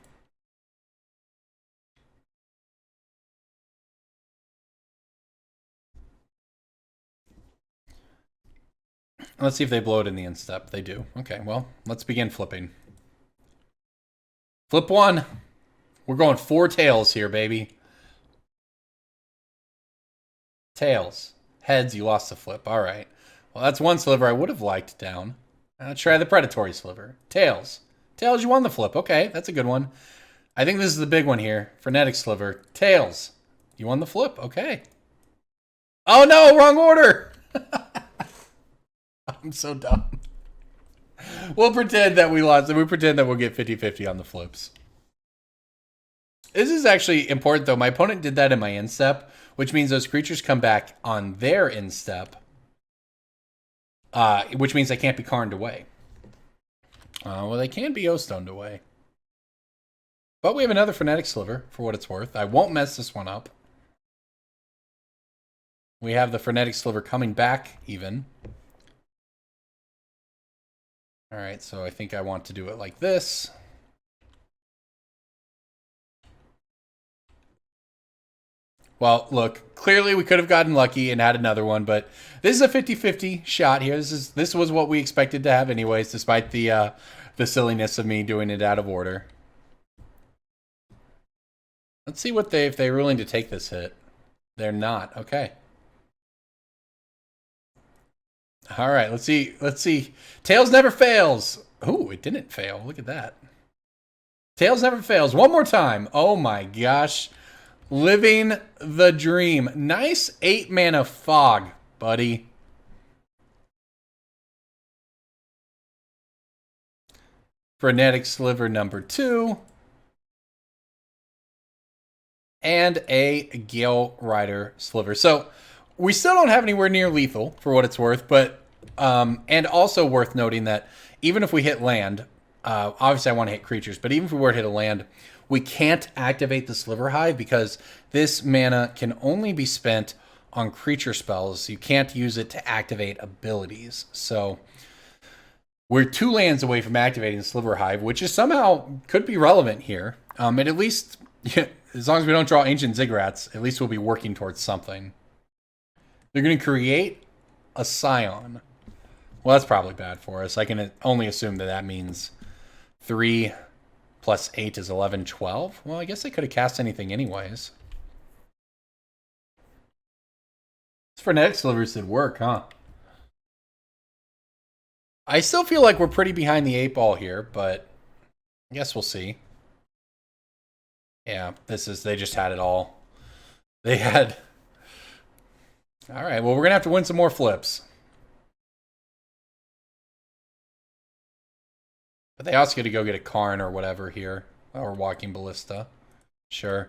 Let's see if they blow it in the end step. They do. Okay, well, let's begin flipping. Flip 1. We're going 4 tails here, baby. Tails. Heads, you lost the flip. All right. Well, that's 1 sliver I would have liked down. Let's try the Predatory Sliver. Tails. Tails, you won the flip. Okay, that's a good one. I think this is the big one here. Frenetic Sliver. Tails. You won the flip. Okay. Oh, no, wrong order. I'm so dumb. We'll pretend that we lost, and we pretend that we'll get 50-50 on the flips. This is actually important, though. My opponent did that in my instep, which means those creatures come back on their instep, which means they can't be Karned away. Well, they can be O-Stoned away. But we have another Frenetic Sliver, for what it's worth. I won't mess this one up. We have the Frenetic Sliver coming back, even. All right, so I think I want to do it like this. Well, look, clearly we could have gotten lucky and had another one, but this is a 50-50 shot here. This was what we expected to have anyways, despite the silliness of me doing it out of order. Let's see what if they're willing to take this hit. They're not. Okay. All right, let's see. Let's see. Tails never fails. Ooh, it didn't fail. Look at that. Tails never fails. One more time. Oh my gosh. Living the dream. Nice 8 mana fog, buddy. Frenetic Sliver number 2. And a Galerider Sliver. So we still don't have anywhere near lethal for what it's worth, but and also worth noting that even if we hit land, obviously I want to hit creatures, but even if we were to hit a land, we can't activate the Sliver Hive because this mana can only be spent on creature spells. You can't use it to activate abilities. So we're 2 lands away from activating the Sliver Hive, which is somehow could be relevant here. And at least, as long as we don't draw Ancient Ziggurats, at least we'll be working towards something. They're going to create a Scion. Well, that's probably bad for us. I can only assume that that means 3 plus 8 is 11, 12. Well, I guess they could have cast anything anyways. This Frenetic Slivers did work, huh? I still feel like we're pretty behind the 8 ball here, but I guess we'll see. Yeah, they just had it all. They had... All right, well, we're going to have to win some more flips. But they also get to go get a Karn or whatever here. Or Walking Ballista. Sure.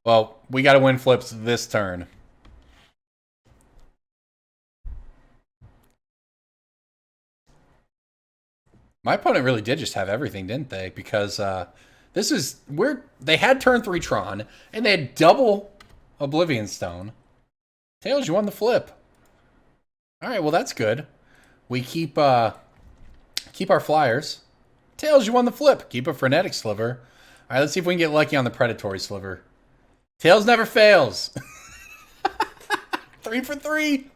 Well, we got to win flips this turn. My opponent really did just have everything, didn't they? Because this is... They had turn 3 Tron, and they had double Oblivion Stone. Tails, you won the flip. All right, well, that's good. We keep our flyers. Tails, you won the flip. Keep a Frenetic Sliver. All right, let's see if we can get lucky on the Predatory Sliver. Tails never fails. 3 for 3.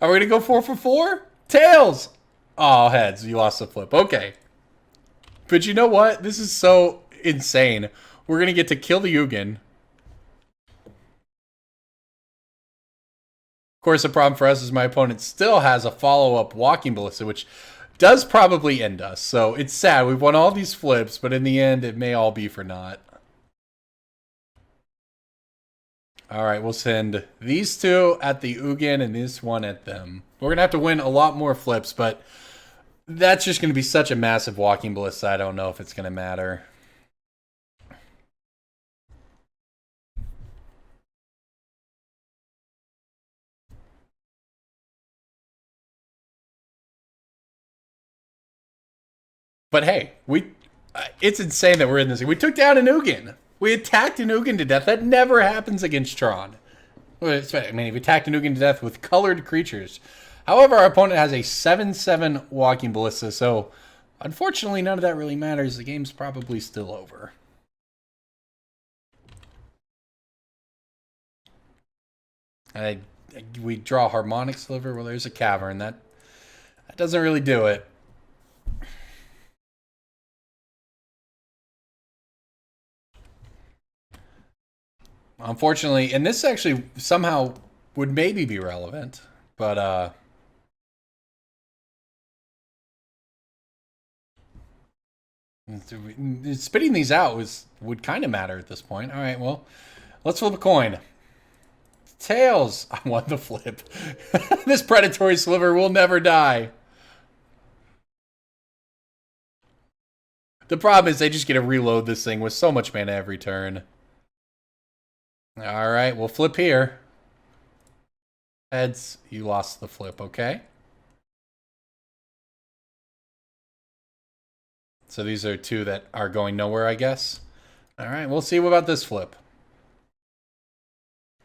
Are we going to go 4 for 4? Tails. Oh, heads. You lost the flip. Okay. But you know what? This is so insane. We're going to get to kill the Ugin. Of course, the problem for us is my opponent still has a follow-up Walking Ballista, which does probably end us. So it's sad. We've won all these flips, but in the end, it may all be for naught. All right, we'll send these 2 at the Ugin and this one at them. We're going to have to win a lot more flips, but that's just going to be such a massive Walking Ballista, I don't know if it's going to matter. But hey, it's insane that we're in this. We took down an Ugin. We attacked an Ugin to death. That never happens against Tron. I mean, we attacked an Ugin to death with colored creatures. However, our opponent has a 7/7 Walking Ballista, so unfortunately none of that really matters. The game's probably still over. We draw Harmonic Sliver. Well, there's a Cavern. That doesn't really do it. Unfortunately, and this actually somehow would maybe be relevant, but spitting these out would kind of matter at this point. All right, well, let's flip a coin. Tails, I won the flip. This Predatory Sliver will never die. The problem is they just get to reload this thing with so much mana every turn. All right, we'll flip here. Heads, you lost the flip, okay? So these are 2 that are going nowhere, I guess. All right, we'll see about this flip.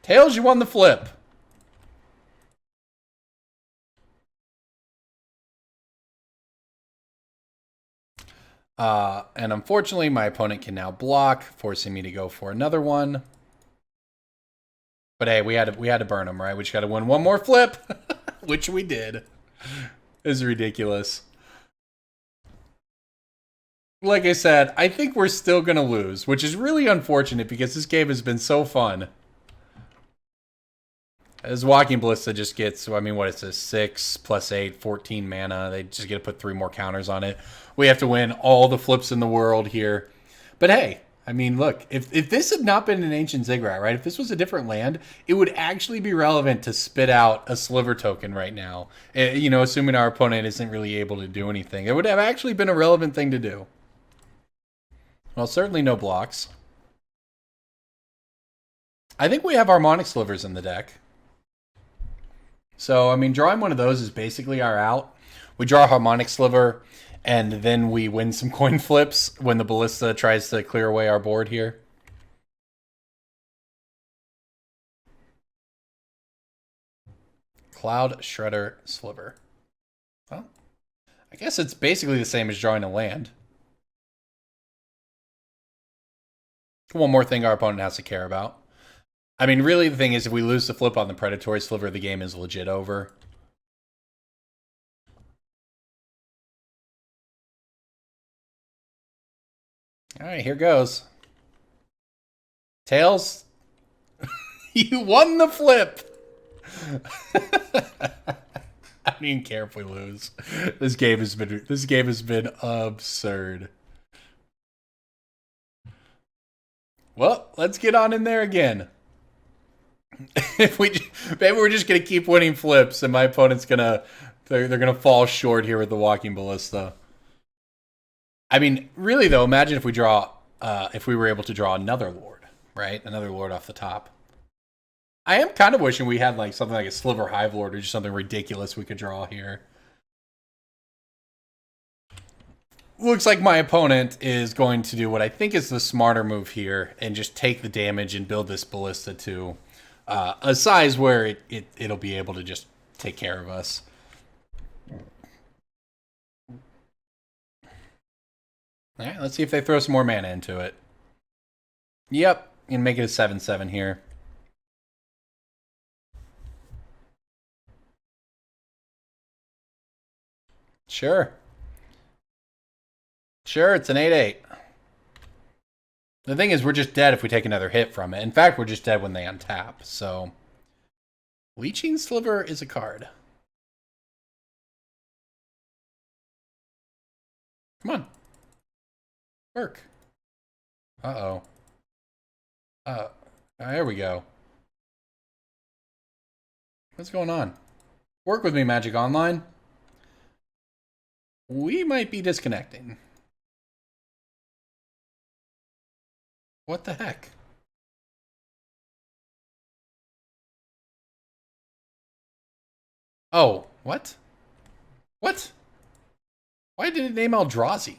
Tails, you won the flip. And unfortunately, my opponent can now block, forcing me to go for another one. But hey, we had to burn them, right? We just got to win one more flip, which we did. It's ridiculous. Like I said, I think we're still going to lose, which is really unfortunate because this game has been so fun. As Walking Ballista just gets, I mean, what is this? 6 plus 8, 14 mana. They just get to put 3 more counters on it. We have to win all the flips in the world here. But hey, I mean, look, if this had not been an Ancient Ziggurat, right? If this was a different land, it would actually be relevant to spit out a Sliver token right now. You know, assuming our opponent isn't really able to do anything. It would have actually been a relevant thing to do. Well, certainly no blocks. I think we have Harmonic Slivers in the deck. So, I mean, drawing one of those is basically our out. We draw a Harmonic Sliver, and then we win some coin flips when the Ballista tries to clear away our board here. Cloudshredder Sliver. Well, I guess it's basically the same as drawing a land. One more thing our opponent has to care about. I mean, really, the thing is, if we lose the flip on the Predatory Sliver, the game is legit over. All right, here goes. Tails, you won the flip. I don't even care if we lose. This game has been absurd. Well, let's get on in there again. Maybe we're just gonna keep winning flips, and my opponent's they're gonna fall short here with the Walking Ballista. I mean, really though, imagine if we were able to draw another Lord, right? Another Lord off the top. I am kind of wishing we had like something like a Sliver Hive Lord or just something ridiculous we could draw here. Looks like my opponent is going to do what I think is the smarter move here and just take the damage and build this Ballista to a size where it'll be able to just take care of us. All right, let's see if they throw some more mana into it. Yep, and make it a 7/7 here. Sure. Sure, it's an 8/8. The thing is, we're just dead if we take another hit from it. In fact, we're just dead when they untap, so... Leeching Sliver is a card. Come on. Work. Uh-oh. There we go. What's going on? Work with me, Magic Online. We might be disconnecting. What the heck? Oh, what? What? Why did it name Eldrazi?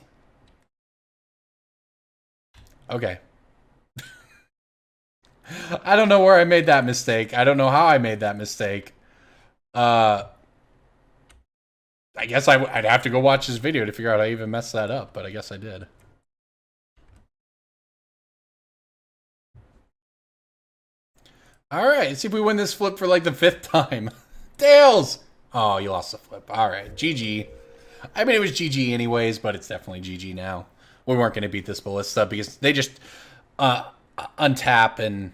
Okay. I don't know where I made that mistake. I don't know how I made that mistake. I guess I'd have to go watch this video to figure out how I even messed that up, but I guess I did. Alright, let's see if we win this flip for like the 5th time. Tails! Oh, you lost the flip. Alright, GG. I mean, it was GG anyways, but it's definitely GG now. We weren't going to beat this Ballista because they just untap and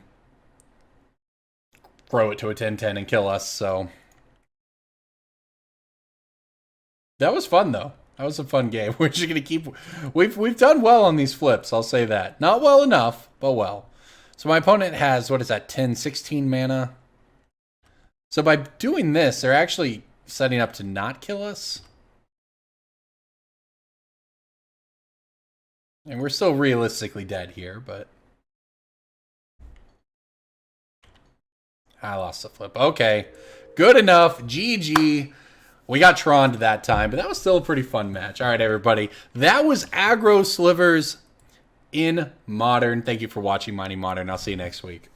throw it to a 10/10 and kill us, so... That was fun, though. That was a fun game. We're just going to keep... We've done well on these flips, I'll say that. Not well enough, but well. So my opponent has, what is that, 10, 16 mana? So by doing this, they're actually setting up to not kill us. And we're still realistically dead here, but... I lost the flip. Okay. Good enough. GG. We got Tron'd that time, but that was still a pretty fun match. All right, everybody. That was Aggro Slivers in Modern. Thank you for watching Mining Modern. I'll see you next week.